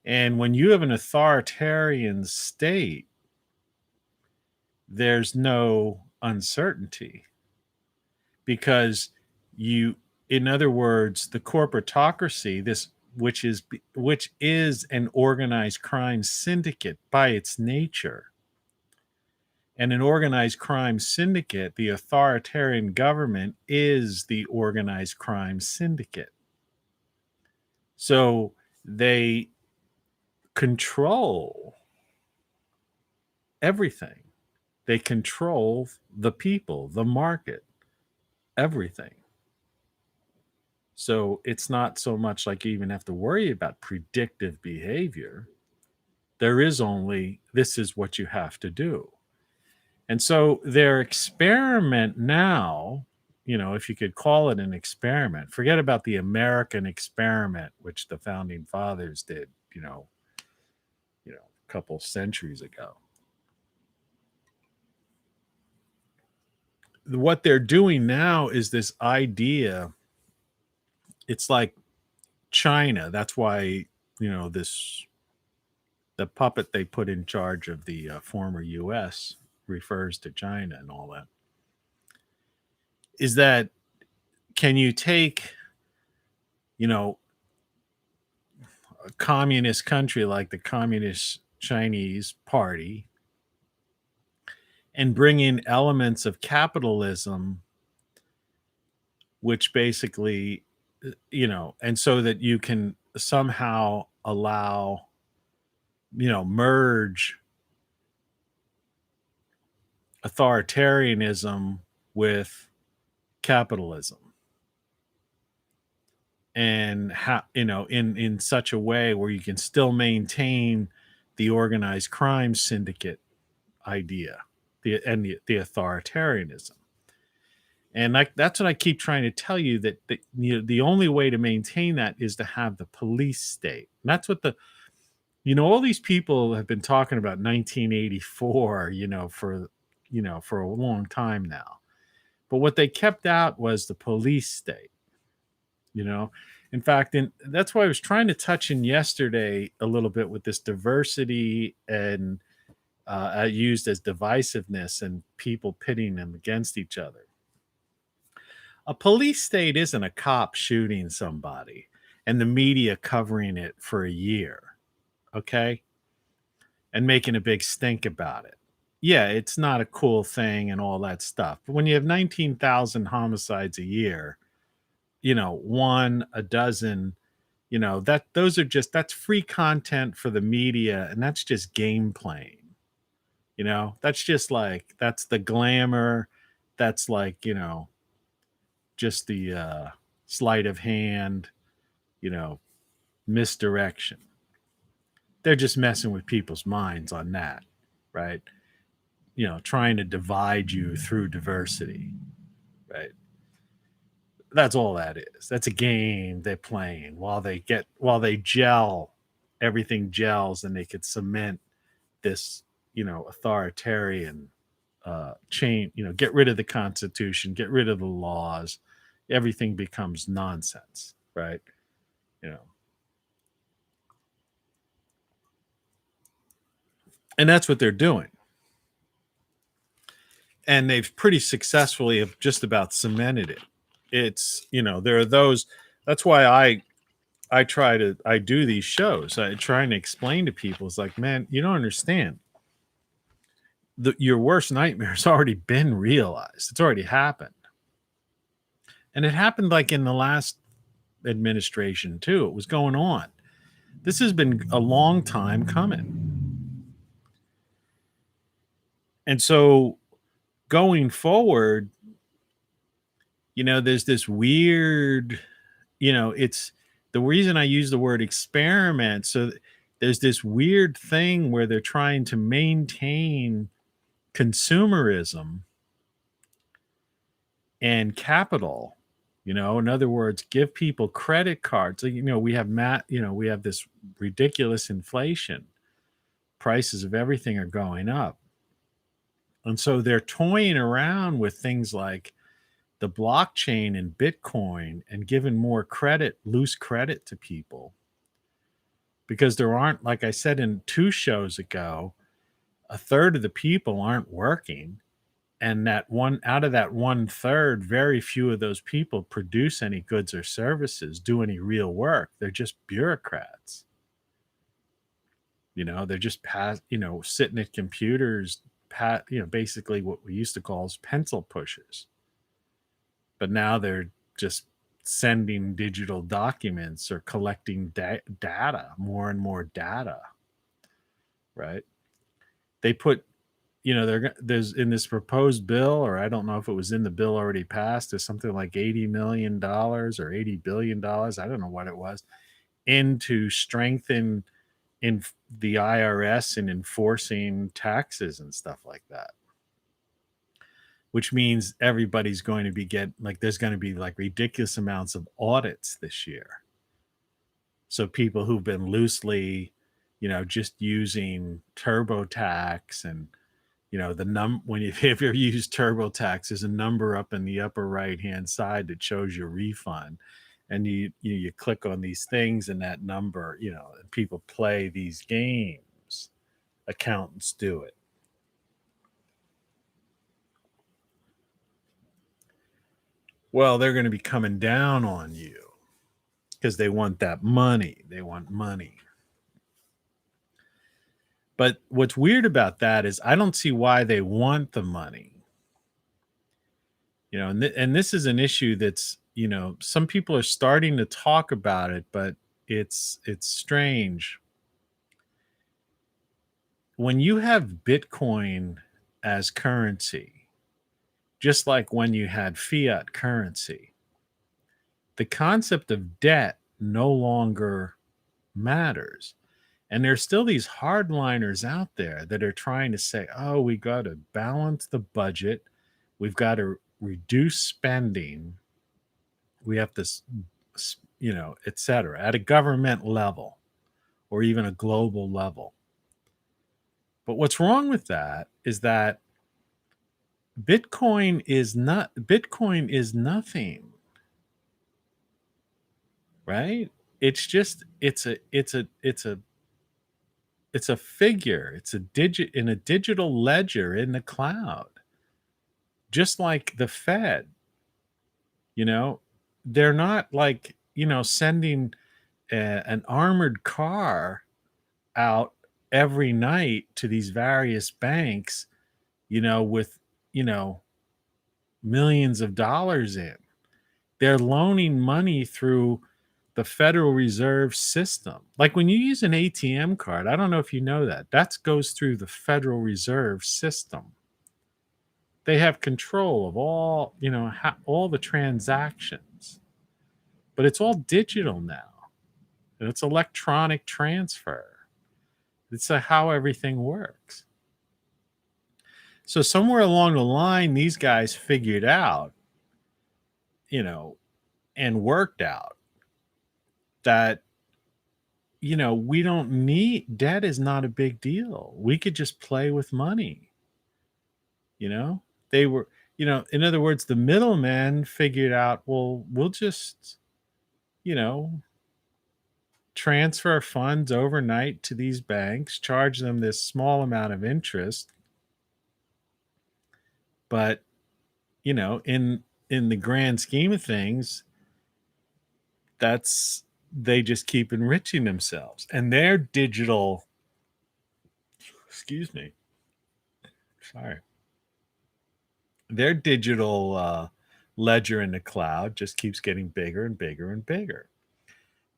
And when you have an authoritarian state, there's no uncertainty because in other words, the corporatocracy, which is an organized crime syndicate by its nature. And an organized crime syndicate, the authoritarian government is the organized crime syndicate. So they control everything. They control the people, the market, everything. So it's not so much like you even have to worry about predictive behavior. There is only, this is what you have to do. And so their experiment now, if you could call it an experiment, forget about the American experiment, which the founding fathers did, a couple centuries ago. What they're doing now is this idea. It's like China. That's why, the puppet they put in charge of the former U.S. refers to China and all that, is that can you take, you know, a communist country like the Communist Chinese Party and bring in elements of capitalism, which basically, and so that you can somehow allow, merge authoritarianism with capitalism, and how, in such a way where you can still maintain the organized crime syndicate idea, the authoritarianism. And that's what I keep trying to tell you, that the only way to maintain that is to have the police state. And that's what all these people have been talking about 1984, for a long time now. But what they kept out was the police state. In fact, that's why I was trying to touch in yesterday a little bit with this diversity and used as divisiveness and people pitting them against each other. A police state isn't a cop shooting somebody and the media covering it for a year, okay, and making a big stink about it. Yeah, it's not a cool thing and all that stuff. But when you have 19,000 homicides a year, one a dozen, that's free content for the media, and that's just game playing. That's just like, that's the glamour. That's like, just the sleight of hand, misdirection. They're just messing with people's minds on that, right? Trying to divide you through diversity, right? That's all that is. That's a game they're playing while they gel, everything gels, and they could cement this, authoritarian chain, get rid of the Constitution, get rid of the laws, everything becomes nonsense, right? And that's what they're doing. And they've pretty successfully have just about cemented it. It's, there are those, that's why I do these shows. I try and explain to people, it's like, man, you don't understand. Your worst nightmare has already been realized. It's already happened. And it happened like in the last administration too. It was going on. This has been a long time coming. And so going forward, there's this weird, it's the reason I use the word experiment. So there's this weird thing where they're trying to maintain consumerism and capital, in other words, give people credit cards. We have this ridiculous inflation. Prices of everything are going up. And so they're toying around with things like the blockchain and Bitcoin and giving more credit, loose credit to people. Because there aren't, like I said in 2 shows ago, a third of the people aren't working. And that out of that 1/3, very few of those people produce any goods or services, do any real work. They're just bureaucrats. They're just sitting at computers, basically what we used to call as pencil pushers. But now they're just sending digital documents or collecting data, more and more data, right? They put, there's in this proposed bill, or I don't know if it was in the bill already passed, there's something like $80 million or $80 billion, I don't know what it was, into strengthen in the IRS and enforcing taxes and stuff like that. Which means everybody's going to be there's going to be like ridiculous amounts of audits this year. So people who've been loosely, just using TurboTax and, if you use TurboTax, there's a number up in the upper right-hand side that shows your refund. And you click on these things and that number, and people play these games. Accountants do it. Well, they're going to be coming down on you because they want that money. They want money. But what's weird about that is I don't see why they want the money. You know, and this is an issue that's, you know, some people are starting to talk about it, but it's strange. When you have Bitcoin as currency, just like when you had fiat currency, the concept of debt no longer matters. And there's still these hardliners out there that are trying to say, oh, we got to balance the budget. We've got to reduce spending. We have to, you know, et cetera, at a government level or even a global level. But what's wrong with that is that Bitcoin is nothing, right? It's just it's a figure. It's a digit in a digital ledger in the cloud. Just like the Fed. You know, they're not like, you know, sending an armored car out every night to these various banks, you know, with, you know, millions of dollars in. They're loaning money through the Federal Reserve System. Like when you use an ATM card, I don't know if you know that goes through the Federal Reserve System. They have control of all, you know, all the transactions, but it's all digital now. And it's electronic transfer. It's how everything works. So somewhere along the line, these guys figured out, you know, and worked out that, you know, we don't need, debt is not a big deal. We could just play with money. You know, they were, you know, in other words, the middlemen figured out, well, we'll just, you know, transfer funds overnight to these banks, charge them this small amount of interest. But, you know, in the grand scheme of things, they just keep enriching themselves. And their digital, excuse me, sorry, their digital ledger in the cloud just keeps getting bigger and bigger and bigger.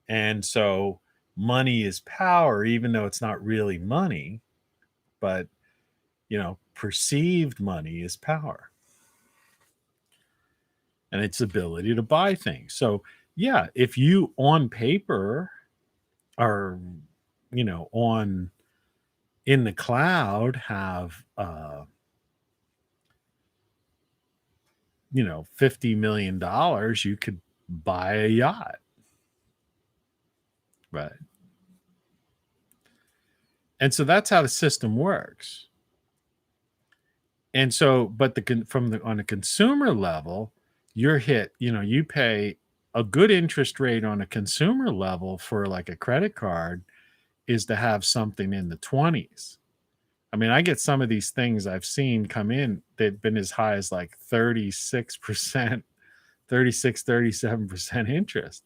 And so money is power, even though it's not really money, but, you know, perceived money is power. And its ability to buy things. So, yeah, if you on paper are, you know, in the cloud have, you know, $50 million, you could buy a yacht. Right. And so that's how the system works. And so, but on a consumer level, you're hit, you know, you pay a good interest rate on a consumer level for like a credit card is to have something in the 20s. I mean, I get some of these things I've seen come in, they've been as high as like 36%, 37% interest.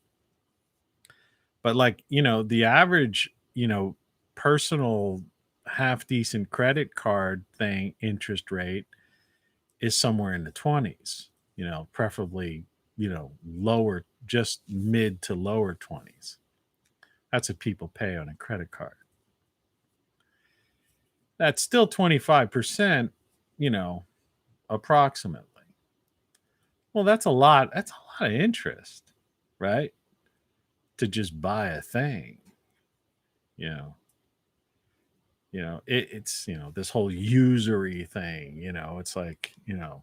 But like, you know, the average, you know, personal half decent credit card thing interest rate is somewhere in the 20s, you know, preferably, you know, lower, just mid to lower 20s. That's what people pay on a credit card. That's still 25%, you know, approximately. Well, that's a lot. That's a lot of interest, right? To just buy a thing, you know. You know, it's, you know, this whole usury thing, you know, it's like, you know,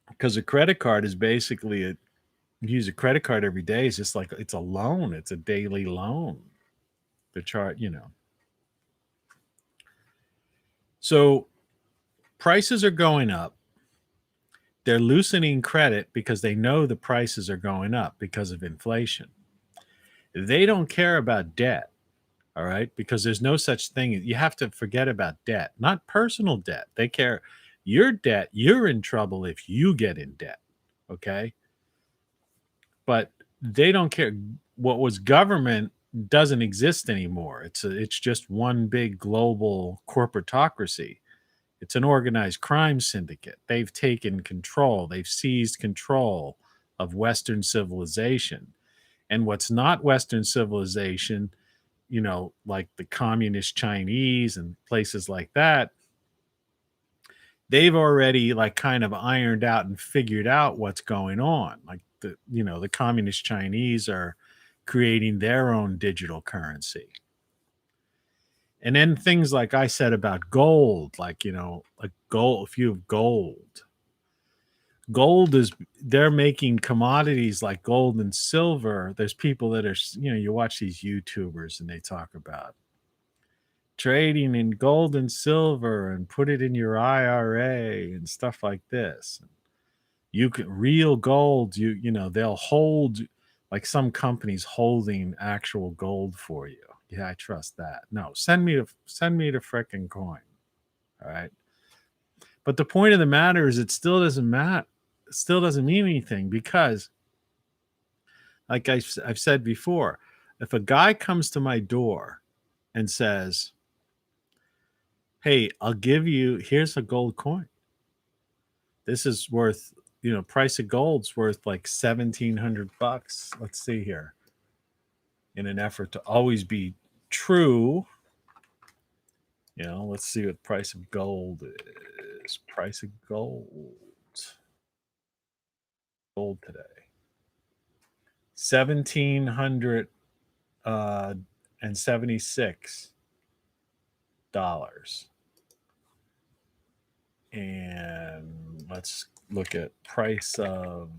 because a credit card is basically you use a credit card every day. It's just like, it's a loan. It's a daily loan. The chart, you know. So prices are going up. They're loosening credit because they know the prices are going up because of inflation. They don't care about debt. All right. Because there's no such thing. You have to forget about debt, not personal debt. They care. Your debt, you're in trouble if you get in debt. Okay. But they don't care. What was government doesn't exist anymore. It's just one big global corporatocracy. It's an organized crime syndicate. They've taken control. They've seized control of Western civilization. And what's not Western civilization, like the communist Chinese and places like that, they've already like kind of ironed out and figured out what's going on. Like the communist Chinese are creating their own digital currency. And then things like I said about gold, like gold, if you have gold is, they're making commodities like gold and silver. There's people that are, you watch these YouTubers and they talk about trading in gold and silver and put it in your IRA and stuff like this. You can real gold, they'll hold, like some companies holding actual gold for you. Yeah, I trust that. No, send me the frickin' coin. All right. But the point of the matter is it still doesn't matter. It still doesn't mean anything, because like I've said before, if a guy comes to my door and says, hey, I'll give you, here's a gold coin. This is worth, price of gold's worth like $1,700. Let's see here. In an effort to always be true, let's see what price of gold is. Price of gold today. $1,776. And let's look at price of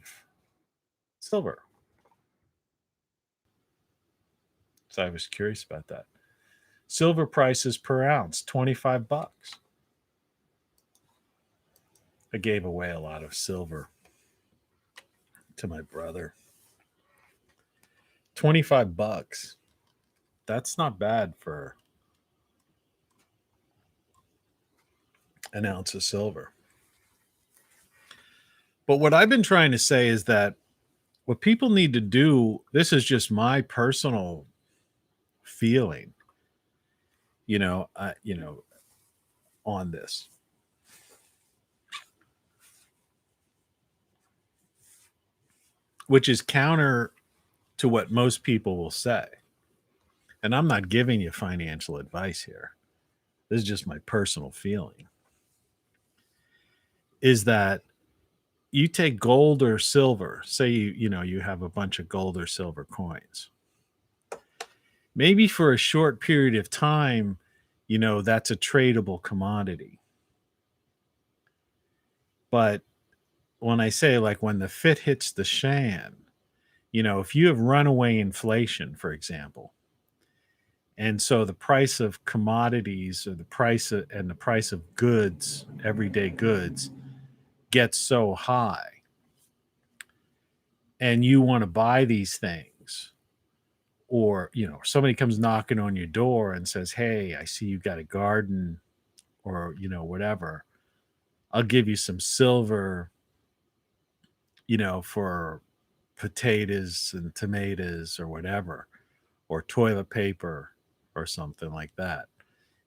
silver. So I was curious about that. Silver prices per ounce, $25. I gave away a lot of silver to my brother. $25. That's not bad for an ounce of silver. But what I've been trying to say is that what people need to do, this is just my personal feeling, on this. Which is counter to what most people will say. And I'm not giving you financial advice here. This is just my personal feeling. Is that you take gold or silver, say you have a bunch of gold or silver coins. Maybe for a short period of time, that's a tradable commodity. But when I say, like, when the fit hits the shan, if you have runaway inflation, for example, and so the price of commodities or the price of goods, everyday goods, gets so high, and you want to buy these things, or somebody comes knocking on your door and says, hey, I see you got a garden, or whatever, I'll give you some silver, for potatoes and tomatoes or whatever, or toilet paper or something like that.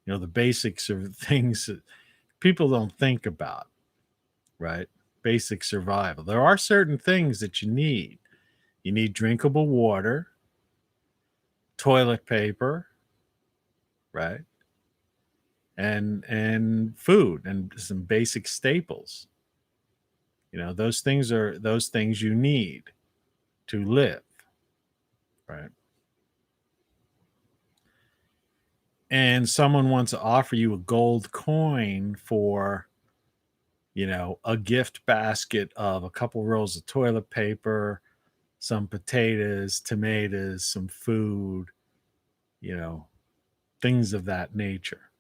The basics of things that people don't think about, right? Basic survival. There are certain things that you need. You need drinkable water, toilet paper, right? And food and some basic staples. Those things you need to live, right? And someone wants to offer you a gold coin for, a gift basket of a couple rolls of toilet paper, some potatoes, tomatoes, some food, things of that nature.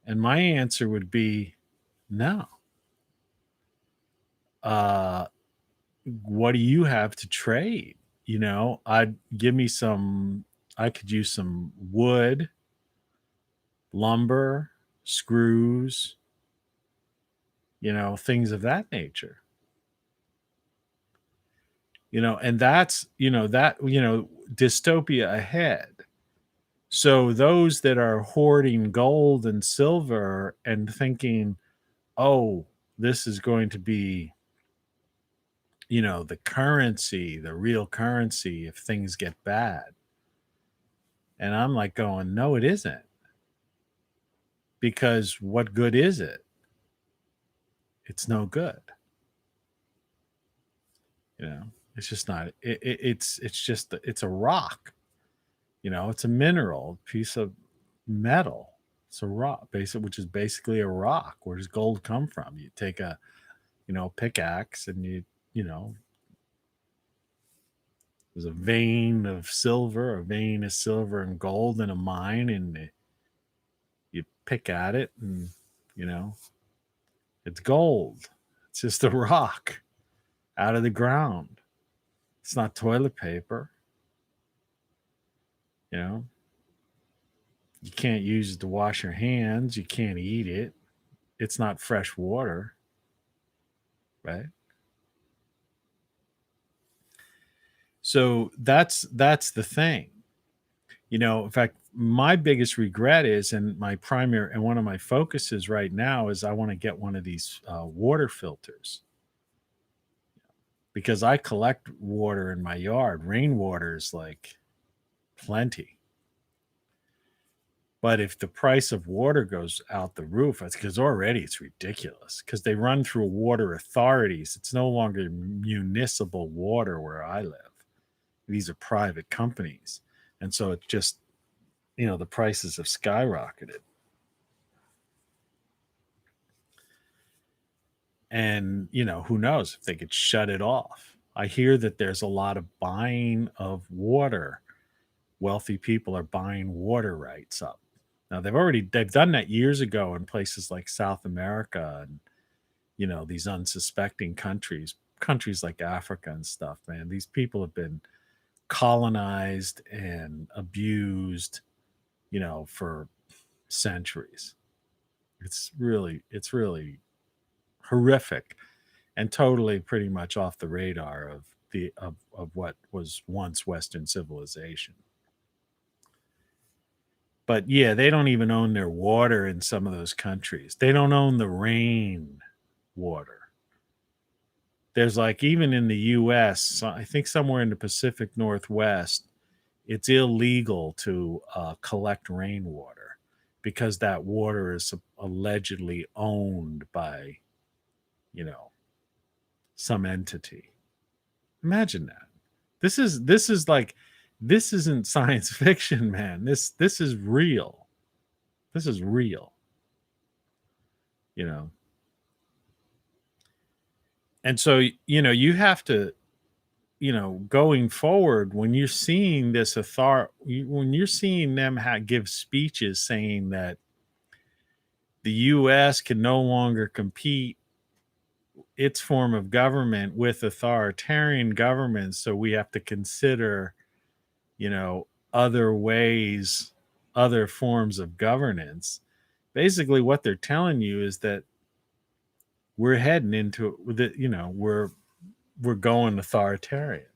And my answer would be no. What do you have to trade? I could use some wood, lumber, screws, things of that nature. And that's, dystopia ahead. So those that are hoarding gold and silver and thinking, oh, this is going to be, the currency, the real currency if things get bad. And I'm like going, no, it isn't. Because what good is it? It's no good. It's just not, it's just, it's a rock, it's a mineral, piece of metal. It's a rock, which is basically a rock. Where does gold come from? You take a, pickaxe and there's a vein of silver, and gold in a mine, and you pick at it and, it's gold. It's just a rock out of the ground. It's not toilet paper. You can't use it to wash your hands. You can't eat it. It's not fresh water, right? So that's the thing. In fact, my biggest regret is, and my primary and one of my focuses right now is I want to get one of these water filters, because I collect water in my yard. Rainwater is like plenty. But if the price of water goes out the roof, it's because already it's ridiculous, because they run through water authorities. It's no longer municipal water where I live. These are private companies. And so it just, the prices have skyrocketed. And, who knows if they could shut it off. I hear that there's a lot of buying of water. Wealthy people are buying water rights up. Now they've done that years ago in places like South America and, these unsuspecting countries like Africa and stuff, man. These people have been colonized and abused, for centuries. It's really horrific and totally pretty much off the radar of what was once Western civilization. But yeah, they don't even own their water in some of those countries. They don't own the rain water. There's like, even in the US, I think somewhere in the Pacific Northwest, it's illegal to collect rainwater because that water is allegedly owned by, some entity. Imagine that. This isn't science fiction, man. This is real. This is real. And so, you have to, going forward, when you're seeing this when you're seeing them give speeches saying that the U.S. can no longer compete its form of government with authoritarian governments, so we have to consider, other ways, other forms of governance. Basically, what they're telling you is that we're heading into we're going authoritarian.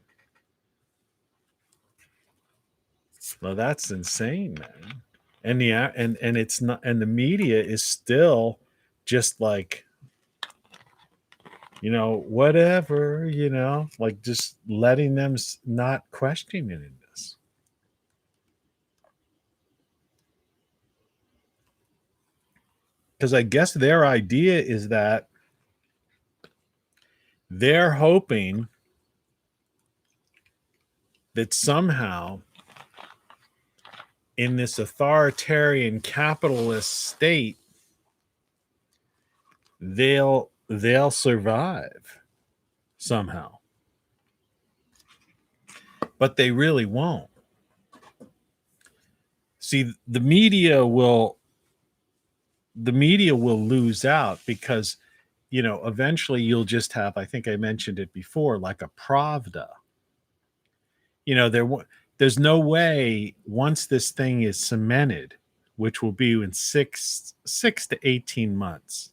Well, that's insane, man. And and it's not, and the media is still just like, whatever, like just letting them not questioning this. Because I guess their idea is that they're hoping that somehow in this authoritarian capitalist state, they'll survive somehow. But they really won't. See, the media will lose out because, eventually you'll just have, I think I mentioned it before, like a Pravda. There's no way, once this thing is cemented, which will be in 6 to 18 months,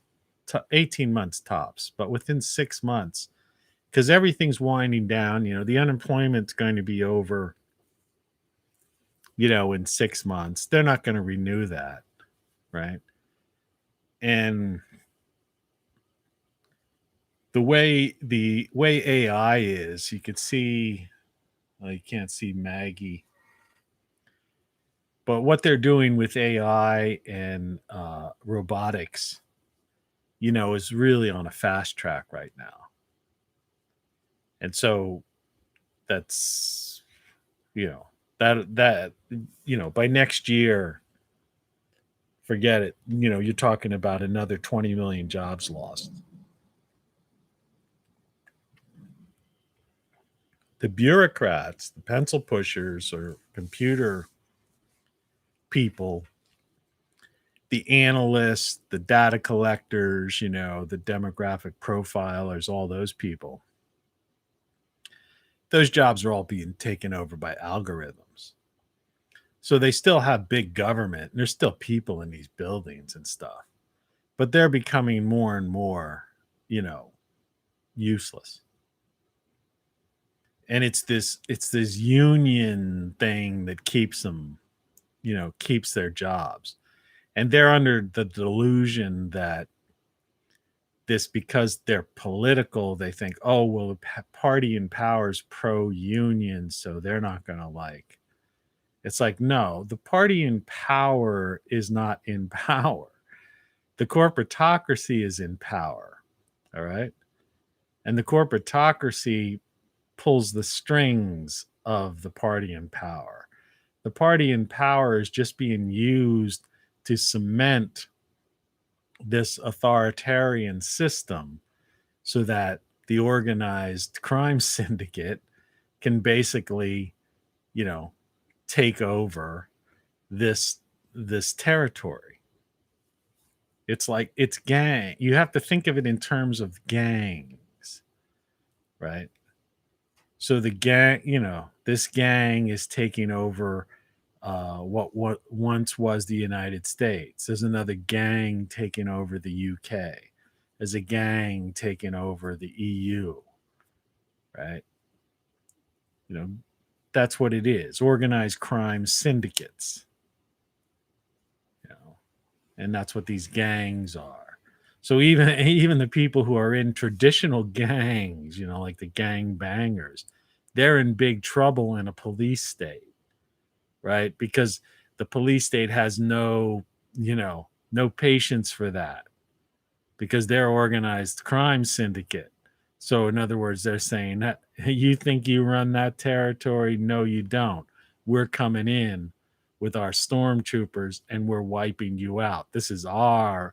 18 months tops, but within 6 months, because everything's winding down, the unemployment's going to be over, in 6 months. They're not going to renew that, right? And the way AI is, you could see, well, you can't see Maggie, but what they're doing with AI and robotics, is really on a fast track right now. And so that's, that by next year, forget it. You're talking about another 20 million jobs lost. The bureaucrats, the pencil pushers or computer people, the analysts, the data collectors, the demographic profilers, all those people, those jobs are all being taken over by algorithms. So they still have big government, and there's still people in these buildings and stuff, but they're becoming more and more, useless. And it's this union thing that keeps them, keeps their jobs. And they're under the delusion that because they're political, they think, oh, well, the party in power is pro-union, so they're not going to It's like, no, the party in power is not in power. The corporatocracy is in power, all right? And the corporatocracy pulls the strings of the party in power. The party in power is just being used to cement this authoritarian system so that the organized crime syndicate can basically, take over this territory. It's like it's gang. You have to think of it in terms of gangs, right? So the gang, this gang is taking over what once was the United States. There's another gang taking over the UK. There's a gang taking over the EU, right? That's what it is. Organized crime syndicates. And that's what these gangs are. So even the people who are in traditional gangs, like the gang bangers, they're in big trouble in a police state, right? Because the police state has no patience for that, because they're organized crime syndicate. So in other words, they're saying that you think you run that territory? No, you don't. We're coming in with our stormtroopers and we're wiping you out. This is our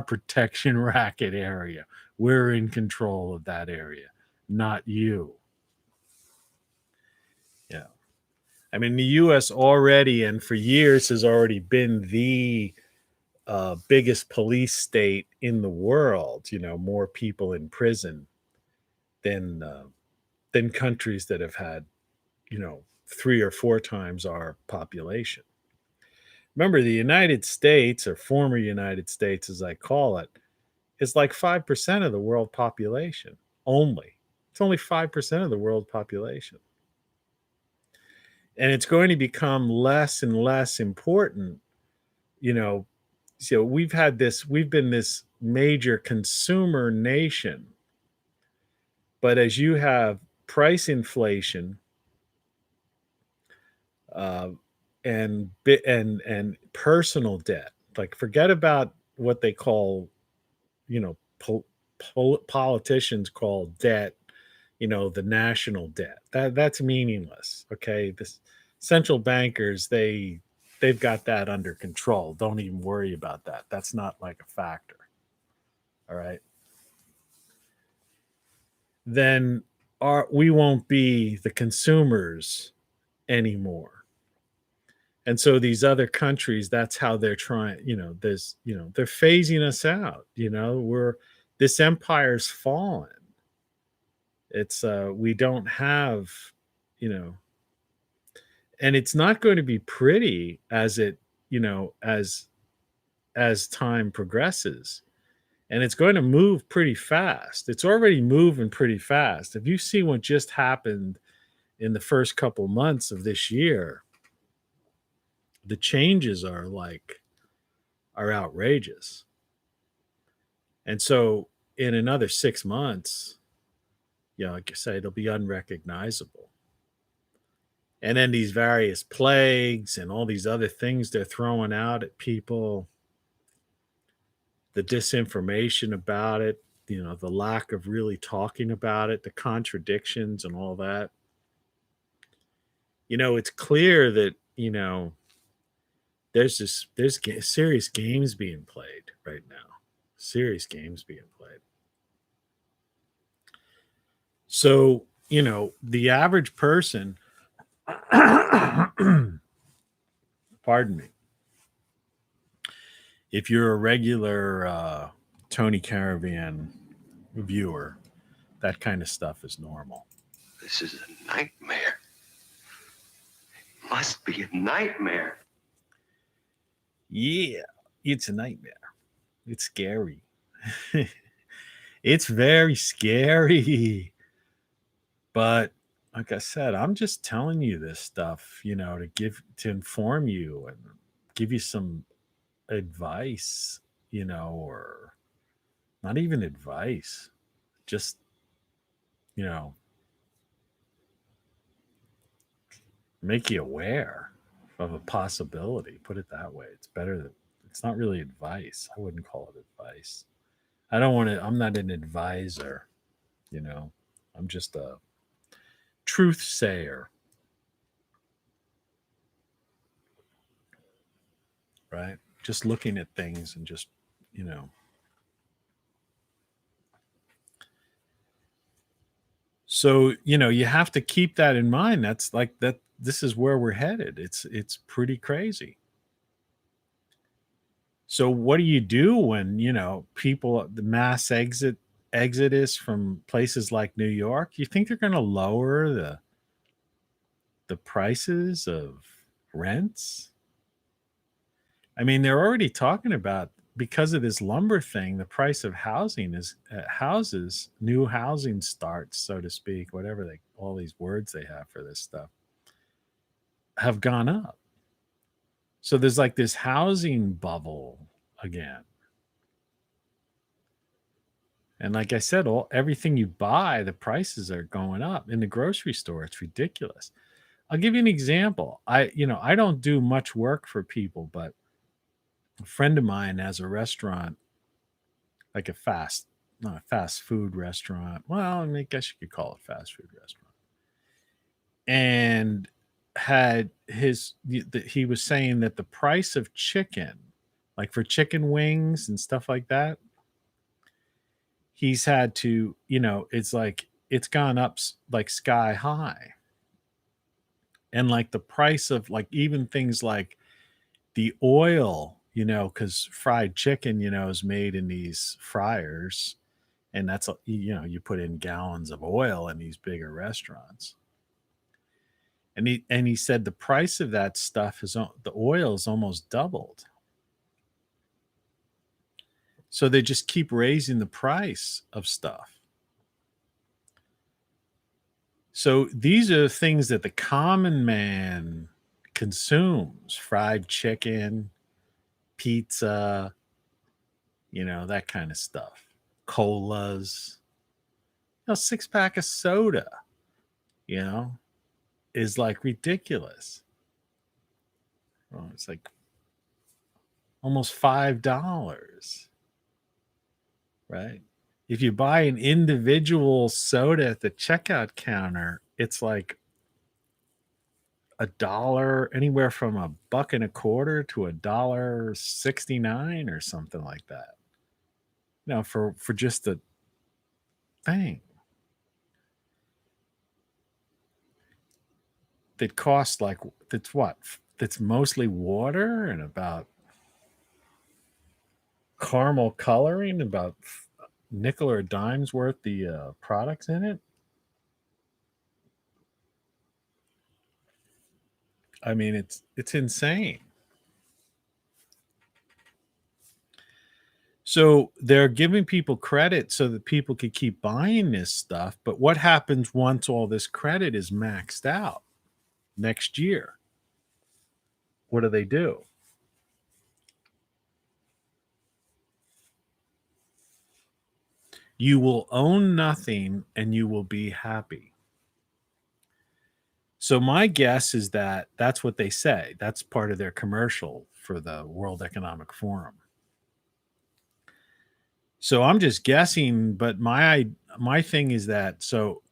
protection racket area. We're in control of that area, not you. Yeah. I mean, the U.S. already, and for years, has already been the biggest police state in the world. More people in prison than countries that have had, 3 or 4 times our population. Remember, the United States, or former United States, as I call it, is like 5% of the world population only. It's only 5% of the world population. And it's going to become less and less important. So we've been this major consumer nation. But as you have price inflation, and personal debt, like forget about what they call, politicians call debt, the national debt. That's meaningless. Okay, this central bankers, they've got that under control. Don't even worry about that. That's not like a factor. All right. Then we won't be the consumers anymore. And so these other countries, that's how they're trying, they're phasing us out. This empire's fallen. It's we don't have, and it's not going to be pretty as it, as time progresses. And it's going to move pretty fast. It's already moving pretty fast. If you see what just happened in the first couple months of this year, the changes are outrageous. And so in another 6 months, like I say, it'll be unrecognizable. And then these various plagues and all these other things they're throwing out at people, the disinformation about it, the lack of really talking about it, the contradictions and all that. It's clear that, there's serious games being played right now. Serious games being played. So, the average person, pardon me, if you're a regular Tony Caravan viewer, that kind of stuff is normal. This is a nightmare. It must be a nightmare. Yeah, it's a nightmare. It's scary. It's very scary. But like I said, I'm just telling you this stuff, to inform you and give you some advice, or not even advice, just, make you aware of a possibility. Put it that way. It's better that it's not really advice. I wouldn't call it advice. I'm not an advisor, I'm just a truth sayer. Right? Just looking at things and just, So, you have to keep that in mind. That's like that. This is where we're headed. It's pretty crazy. So what do you do when, people, the mass exodus from places like New York? You think they're going to lower the prices of rents? I mean, they're already talking about, because of this lumber thing, the price of housing is houses, new housing starts, so to speak, whatever all these words they have for this stuff, have gone up. So there's like this housing bubble again. And like I said, everything you buy, the prices are going up in the grocery store. It's ridiculous. I'll give you an example. I don't do much work for people, but a friend of mine has a restaurant, like not a fast food restaurant. Well, I guess you could call it fast food restaurant. And he was saying that the price of chicken, like for chicken wings and stuff like that, he's had to, it's gone up like sky high. And like the price of like even things like the oil, because fried chicken, is made in these fryers, and that's, you put in gallons of oil in these bigger restaurants. And he said the price of that stuff the oil is almost doubled. So they just keep raising the price of stuff. So these are the things that the common man consumes: fried chicken, pizza, that kind of stuff, colas, 6-pack of soda, is like ridiculous. Well, it's like almost $5, right? If you buy an individual soda at the checkout counter, it's like $1, anywhere from $1.25 to $1.69 or something like that. For just the thing that costs that's mostly water and about caramel coloring, about nickel or dime's worth the products in it. I mean, it's insane. So they're giving people credit so that people could keep buying this stuff. But what happens once all this credit is maxed out next year? What do? You will own nothing and you will be happy. So my guess is that that's what they say. That's part of their commercial for the World Economic Forum. So I'm just guessing, but my thing is that, so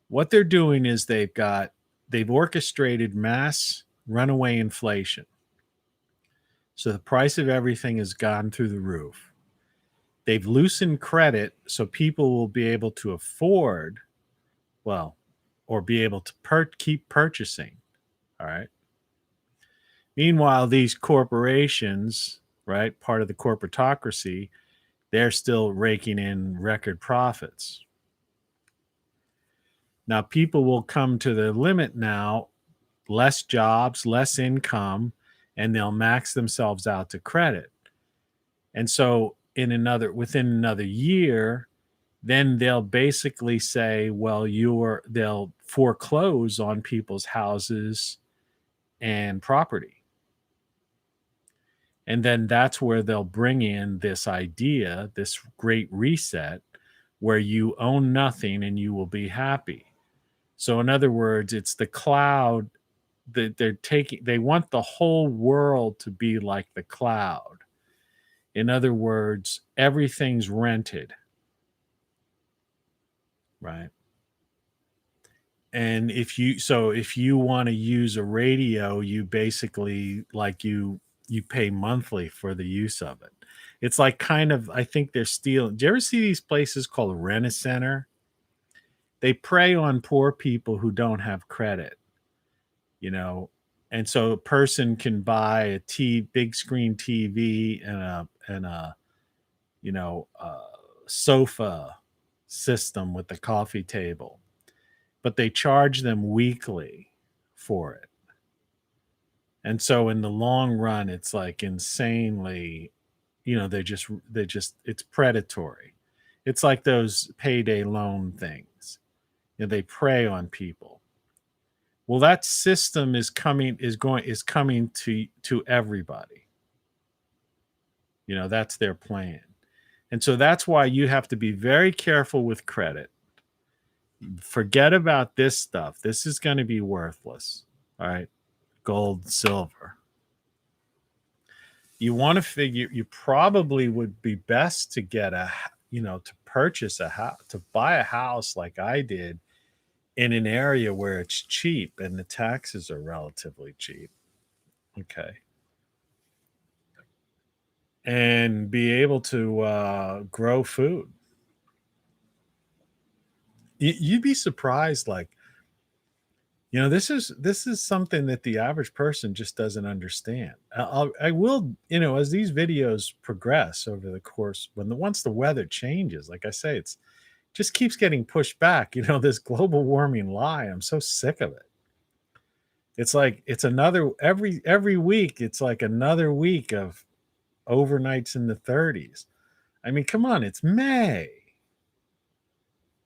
what they're doing is they've orchestrated mass runaway inflation. So the price of everything has gone through the roof. They've loosened credit so people will be able to afford, well, or be able to keep purchasing. All right. Meanwhile, these corporations, right, part of the corporatocracy, they're still raking in record profits. Now, people will come to their limit now, less jobs, less income, and they'll max themselves out to credit. And so within another year, then they'll basically say, well, they'll foreclose on people's houses and property. And then that's where they'll bring in this idea, this great reset, where you own nothing and you will be happy. So in other words, it's the cloud that they want the whole world to be like the cloud. In other words, everything's rented, right? And if you want to use a radio, you basically you pay monthly for the use of it. It's like kind of, I think they're stealing. Do you ever see these places called Rent-A-Center? They prey on poor people who don't have credit, and so a person can buy a big screen TV and a sofa system with the coffee table, but they charge them weekly for it. And so in the long run, it's like insanely, it's predatory. It's like those payday loan things. They prey on people. Well, that system is coming to everybody. That's their plan. And so that's why you have to be very careful with credit. Forget about this stuff. This is going to be worthless. All right. Gold, silver. You want to figure, you probably would be best to get to purchase a house, to buy a house like I did in an area where it's cheap and the taxes are relatively cheap. Okay. And be able to grow food. You'd be surprised, this is something that the average person just doesn't understand. I will, as these videos progress over the course, once the weather changes, like I say, it's just keeps getting pushed back. This global warming lie. I'm so sick of it. It's like it's another every week. It's like another week of overnights in the 30s. I mean, come on, it's May.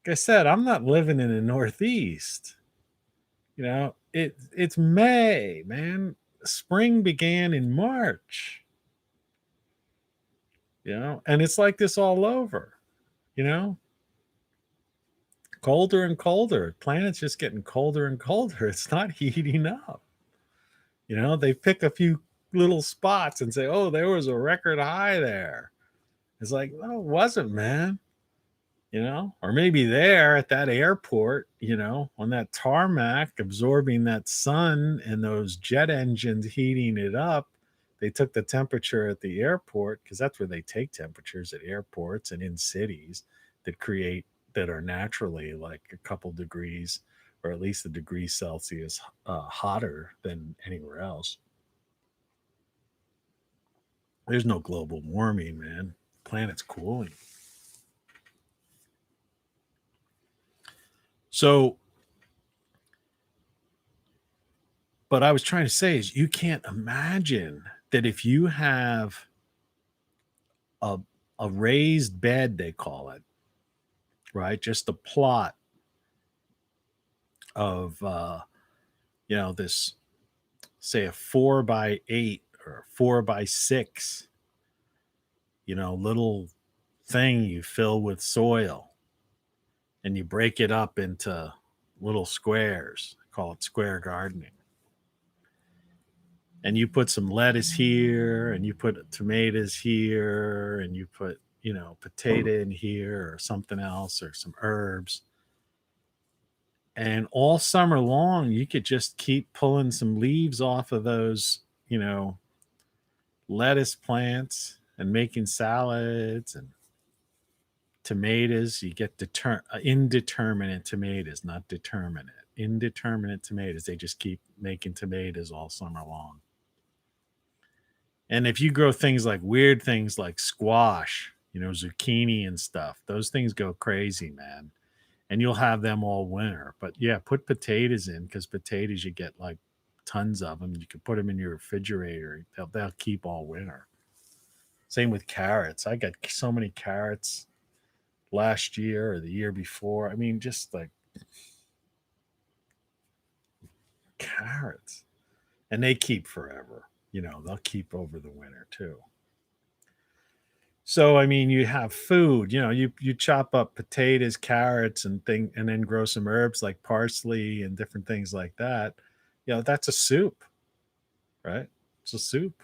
Like I said, I'm not living in the Northeast. It's May, man. Spring began in March. And it's like this all over. Colder and colder. Planet's just getting colder and colder. It's not heating up. They pick a few little spots and say, oh, there was a record high there. It's like, no, it wasn't, man. Or maybe there at that airport, on that tarmac, absorbing that sun and those jet engines heating it up. They took the temperature at the airport, because that's where they take temperatures, at airports and in cities that are naturally like a couple degrees, or at least a degree Celsius hotter than anywhere else. There's no global warming, man. The planet's cooling. So, but I was trying to say is, you can't imagine that if you have a raised bed, they call it, right? Just a plot of, this, say, a 4x8 or 4x6, little thing you fill with soil, and you break it up into little squares. I call it square gardening. And you put some lettuce here, and you put tomatoes here, and you put, potato in here or something else or some herbs. And all summer long, you could just keep pulling some leaves off of those, lettuce plants and making salads and tomatoes. You get indeterminate tomatoes, not determinate. Indeterminate tomatoes. They just keep making tomatoes all summer long. And if you grow weird things like squash, zucchini and stuff, those things go crazy, man. And you'll have them all winter. But yeah, put potatoes in, because potatoes, you get like tons of them. You can put them in your refrigerator. They'll keep all winter. Same with carrots. I got so many carrots last year or the year before. I mean, just like carrots. And they keep forever. They'll keep over the winter too. So, I mean, you have food, you chop up potatoes, carrots, and then grow some herbs like parsley and different things like that. That's a soup, right? It's a soup,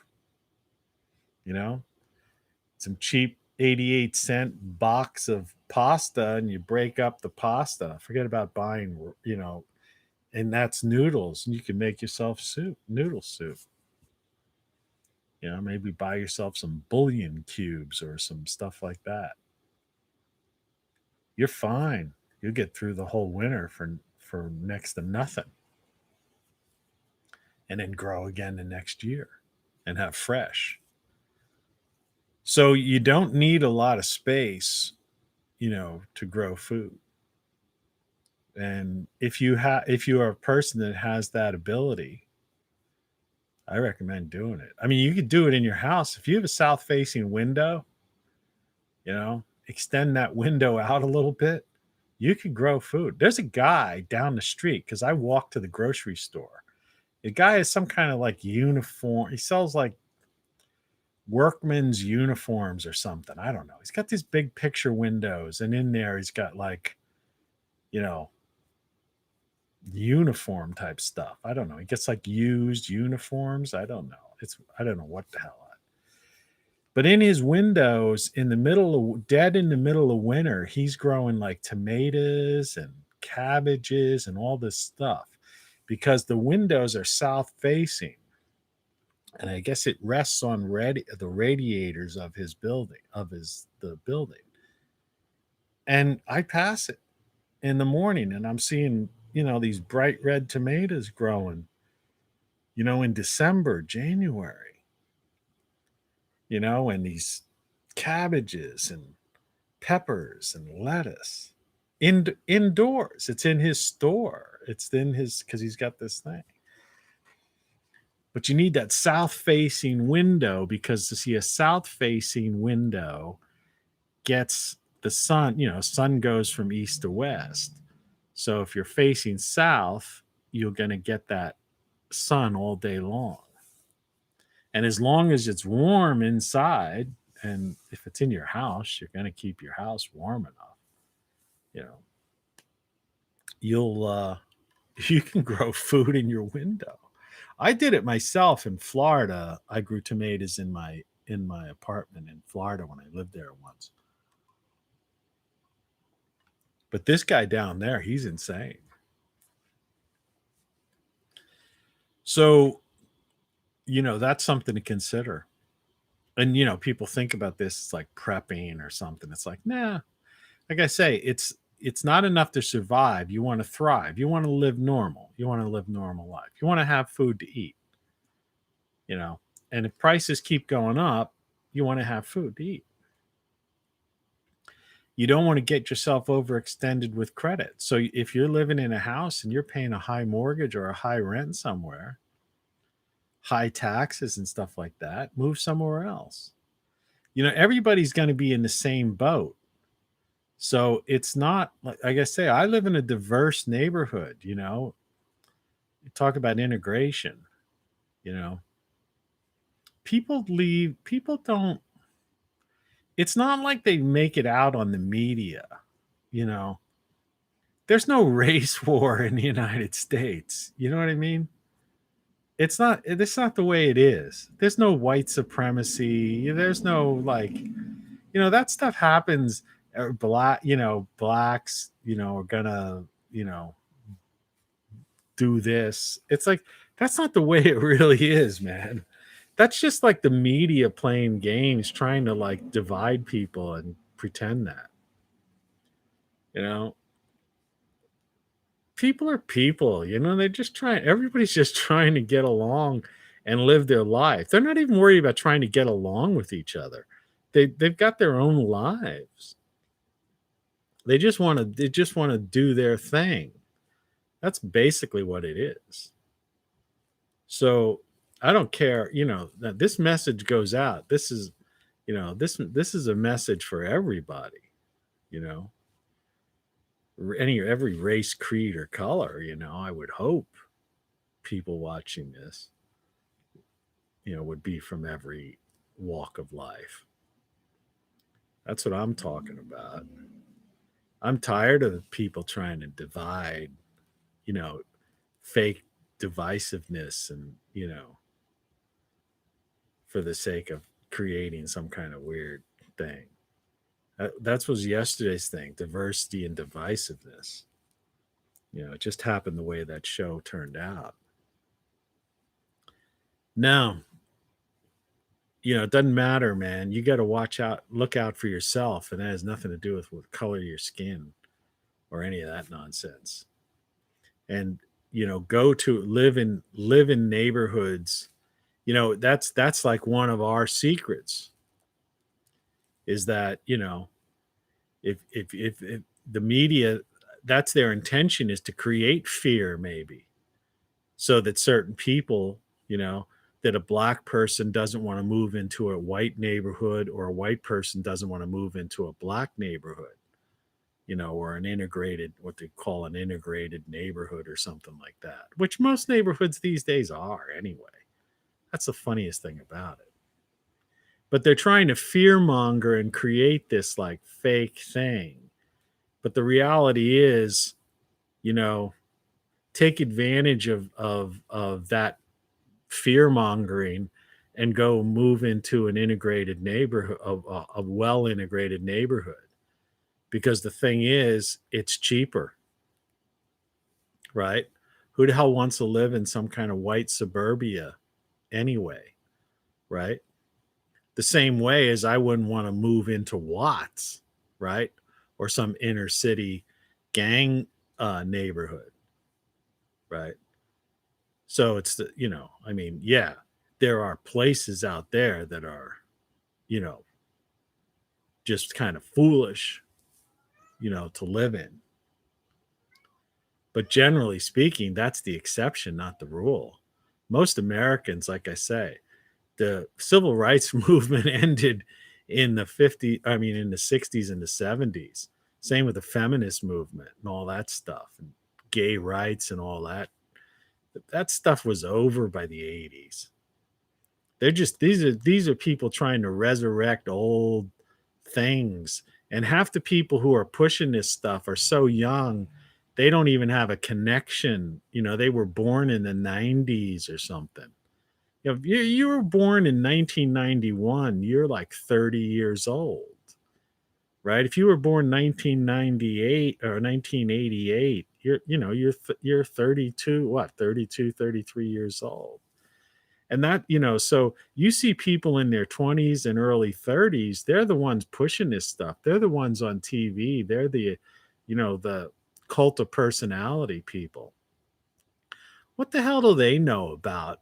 some cheap 88-cent box of pasta, and you break up the pasta. Forget about buying, and that's noodles, and you can make yourself noodle soup. Maybe buy yourself some bouillon cubes or some stuff like that. You're fine. You'll get through the whole winter for next to nothing. And then grow again the next year and have fresh. So you don't need a lot of space, to grow food. And if you are a person that has that ability, I recommend doing it. I mean, you could do it in your house. If you have a south-facing window, extend that window out a little bit, you could grow food. There's a guy down the street, because I walk to the grocery store. The guy has some kind of like uniform. He sells like workman's uniforms or something. I don't know. He's got these big picture windows, and in there he's got like, uniform type stuff. I don't know. He gets like used uniforms. I don't know. I don't know what the hell. But in his windows, dead in the middle of winter, he's growing like tomatoes and cabbages and all this stuff, because the windows are south facing. And I guess it rests on the radiators of his building, the building. And I pass it in the morning, and I'm seeing, these bright red tomatoes growing, in December, January, and these cabbages and peppers and lettuce indoors. It's in his store. It's in his, because he's got this thing. But you need that south-facing window, because to see a south-facing window gets the sun, sun goes from east to west. So if you're facing south, you're going to get that sun all day long. And as long as it's warm inside, and if it's in your house, you're going to keep your house warm enough. You can grow food in your window. I did it myself in Florida. I grew tomatoes in my apartment in Florida when I lived there once. But this guy down there, he's insane. So, that's something to consider. And, people think about this, it's like prepping or something. It's like, nah. Like I say, it's not enough to survive. You want to thrive. You want to live normal. You want to live normal life. You want to have food to eat. And if prices keep going up, you want to have food to eat. You don't want to get yourself overextended with credit. So if you're living in a house and you're paying a high mortgage or a high rent somewhere, high taxes and stuff like that, move somewhere else. everybody's going to be in the same boat. So it's not like I say, I live in a diverse neighborhood, You talk about integration, you know. People don't, it's not like they make it out on the media, you know. There's no race war in the United States. You know what I mean? It's not the way it is. There's no white supremacy. There's no like, that stuff happens. Blacks, are gonna, do this. It's like, that's not the way it really is, man. That's just like the media playing games, trying to like divide people and pretend that, you know, people are people, they're just trying, everybody's just trying to get along and live their life. They're not even worried about trying to get along with each other. They've got their own lives. They just want to do their thing. That's basically what it is. So I don't care, that this message goes out. This is, this is a message for everybody, you know, every race, creed, or color. I would hope people watching this, would be from every walk of life. That's what I'm talking about. I'm tired of people trying to divide, fake divisiveness and, for the sake of creating some kind of weird thing. That was yesterday's thing, diversity and divisiveness. It just happened the way that show turned out. Now, it doesn't matter, man. You got to look out for yourself, and that has nothing to do with what color of your skin or any of that nonsense. And go to live in neighborhoods. That's like one of our secrets. Is that if the media, that's their intention, is to create fear, maybe, so that certain people, that a black person doesn't want to move into a white neighborhood, or a white person doesn't want to move into a black neighborhood, or what they call an integrated neighborhood or something like that, which most neighborhoods these days are anyway. That's the funniest thing about it. But they're trying to fearmonger and create this like fake thing. But the reality is, take advantage of that fear mongering and go move into an integrated neighborhood, a well integrated neighborhood. Because the thing is, it's cheaper, right? Who the hell wants to live in some kind of white suburbia anyway, right? The same way as I wouldn't want to move into Watts, right? Or some inner city gang neighborhood, right? So it's yeah, there are places out there that are, just kind of foolish, to live in. But generally speaking, that's the exception, not the rule. Most Americans, like I say, the civil rights movement ended in the 60s and the 70s. Same with the feminist movement and all that stuff, and gay rights and all that. That stuff was over by the 80s. These are people trying to resurrect old things. And half the people who are pushing this stuff are so young, they don't even have a connection. They were born in the 90s or something. If you were born in 1991, you're like 30 years old, right? If you were born 1998 or 1988, you're 32, 32, 33 years old. And that, so you see people in their 20s and early 30s, they're the ones pushing this stuff. They're the ones on TV. They're the, the cult of personality people. What the hell do they know about,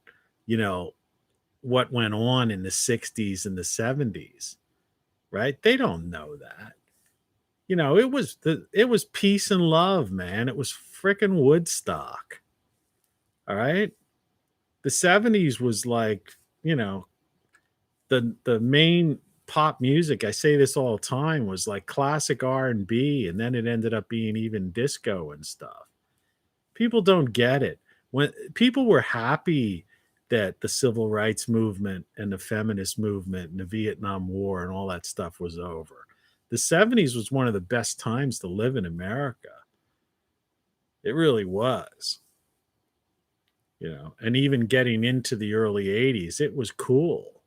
what went on in the 60s and the 70s, right? They don't know that. It was peace and love, man. It was frickin' Woodstock. All right. The 70s was like, the main pop music, I say this all the time, was like classic R&B, and then it ended up being even disco and stuff. People don't get it. When people were happy that the civil rights movement and the feminist movement and the Vietnam War and all that stuff was over. The 70s was one of the best times to live in America. It really was. You know, and even getting into the early 80s, it was cool.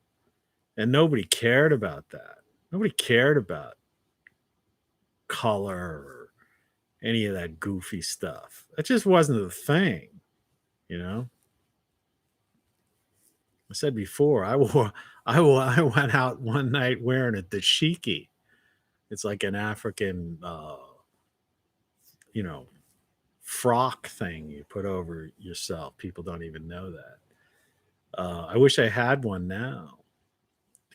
And nobody cared about that. Nobody cared about color or any of that goofy stuff. That just wasn't the thing, you know. I said before, I went out one night wearing a dashiki. It's like an African, you know, frock thing you put over yourself. People don't even know that. I wish I had one now.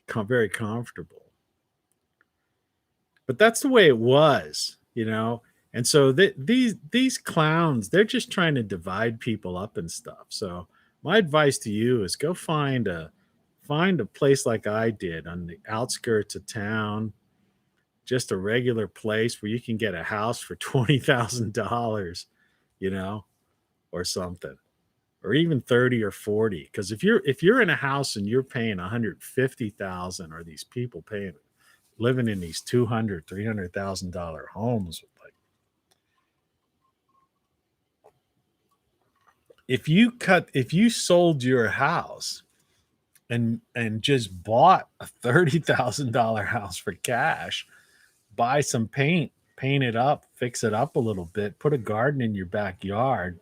Very comfortable. But that's the way it was, you know. And so these clowns, they're just trying to divide people up and stuff. So my advice to you is go find a place like I did on the outskirts of town, just a regular place where you can get a house for $20,000, you know, or something, or even 30 or 40. Because if you're in a house and you're paying 150,000, or these people living in these $200,000-$300,000 homes, like, if you sold your house and just bought a $30,000 house for cash, buy some paint it up, fix it up a little bit, put a garden in your backyard,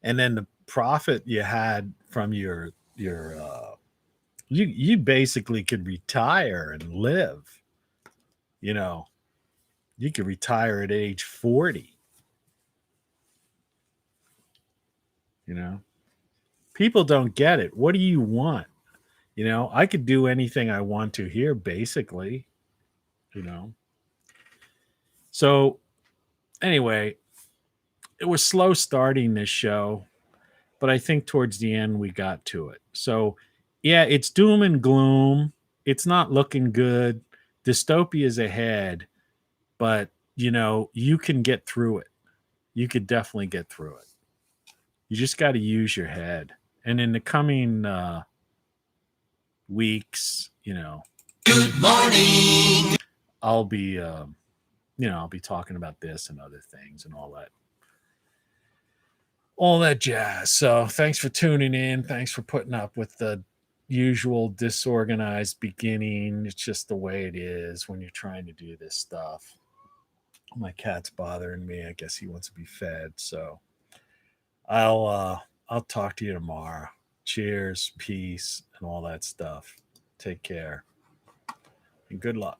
and then the profit you had from your you basically could retire and live. You know, you could retire at age 40. You know, people don't get it. What do you want? You know, I could do anything I want to here, basically, you know. So anyway, it was slow starting this show, but I think towards the end we got to it. So yeah, it's doom and gloom. It's not looking good. Dystopia is ahead, but you know, you can get through it. You could definitely get through it. You just got to use your head. And in the coming weeks, you know, Good morning. I'll be I'll be talking about this and other things and all that jazz. So thanks for tuning in. Thanks for putting up with the usual disorganized beginning. It's just the way it is when you're trying to do this stuff. My cat's bothering me. I guess he wants to be fed. So I'll talk to you tomorrow. Cheers, peace, and all that stuff. Take care. And good luck.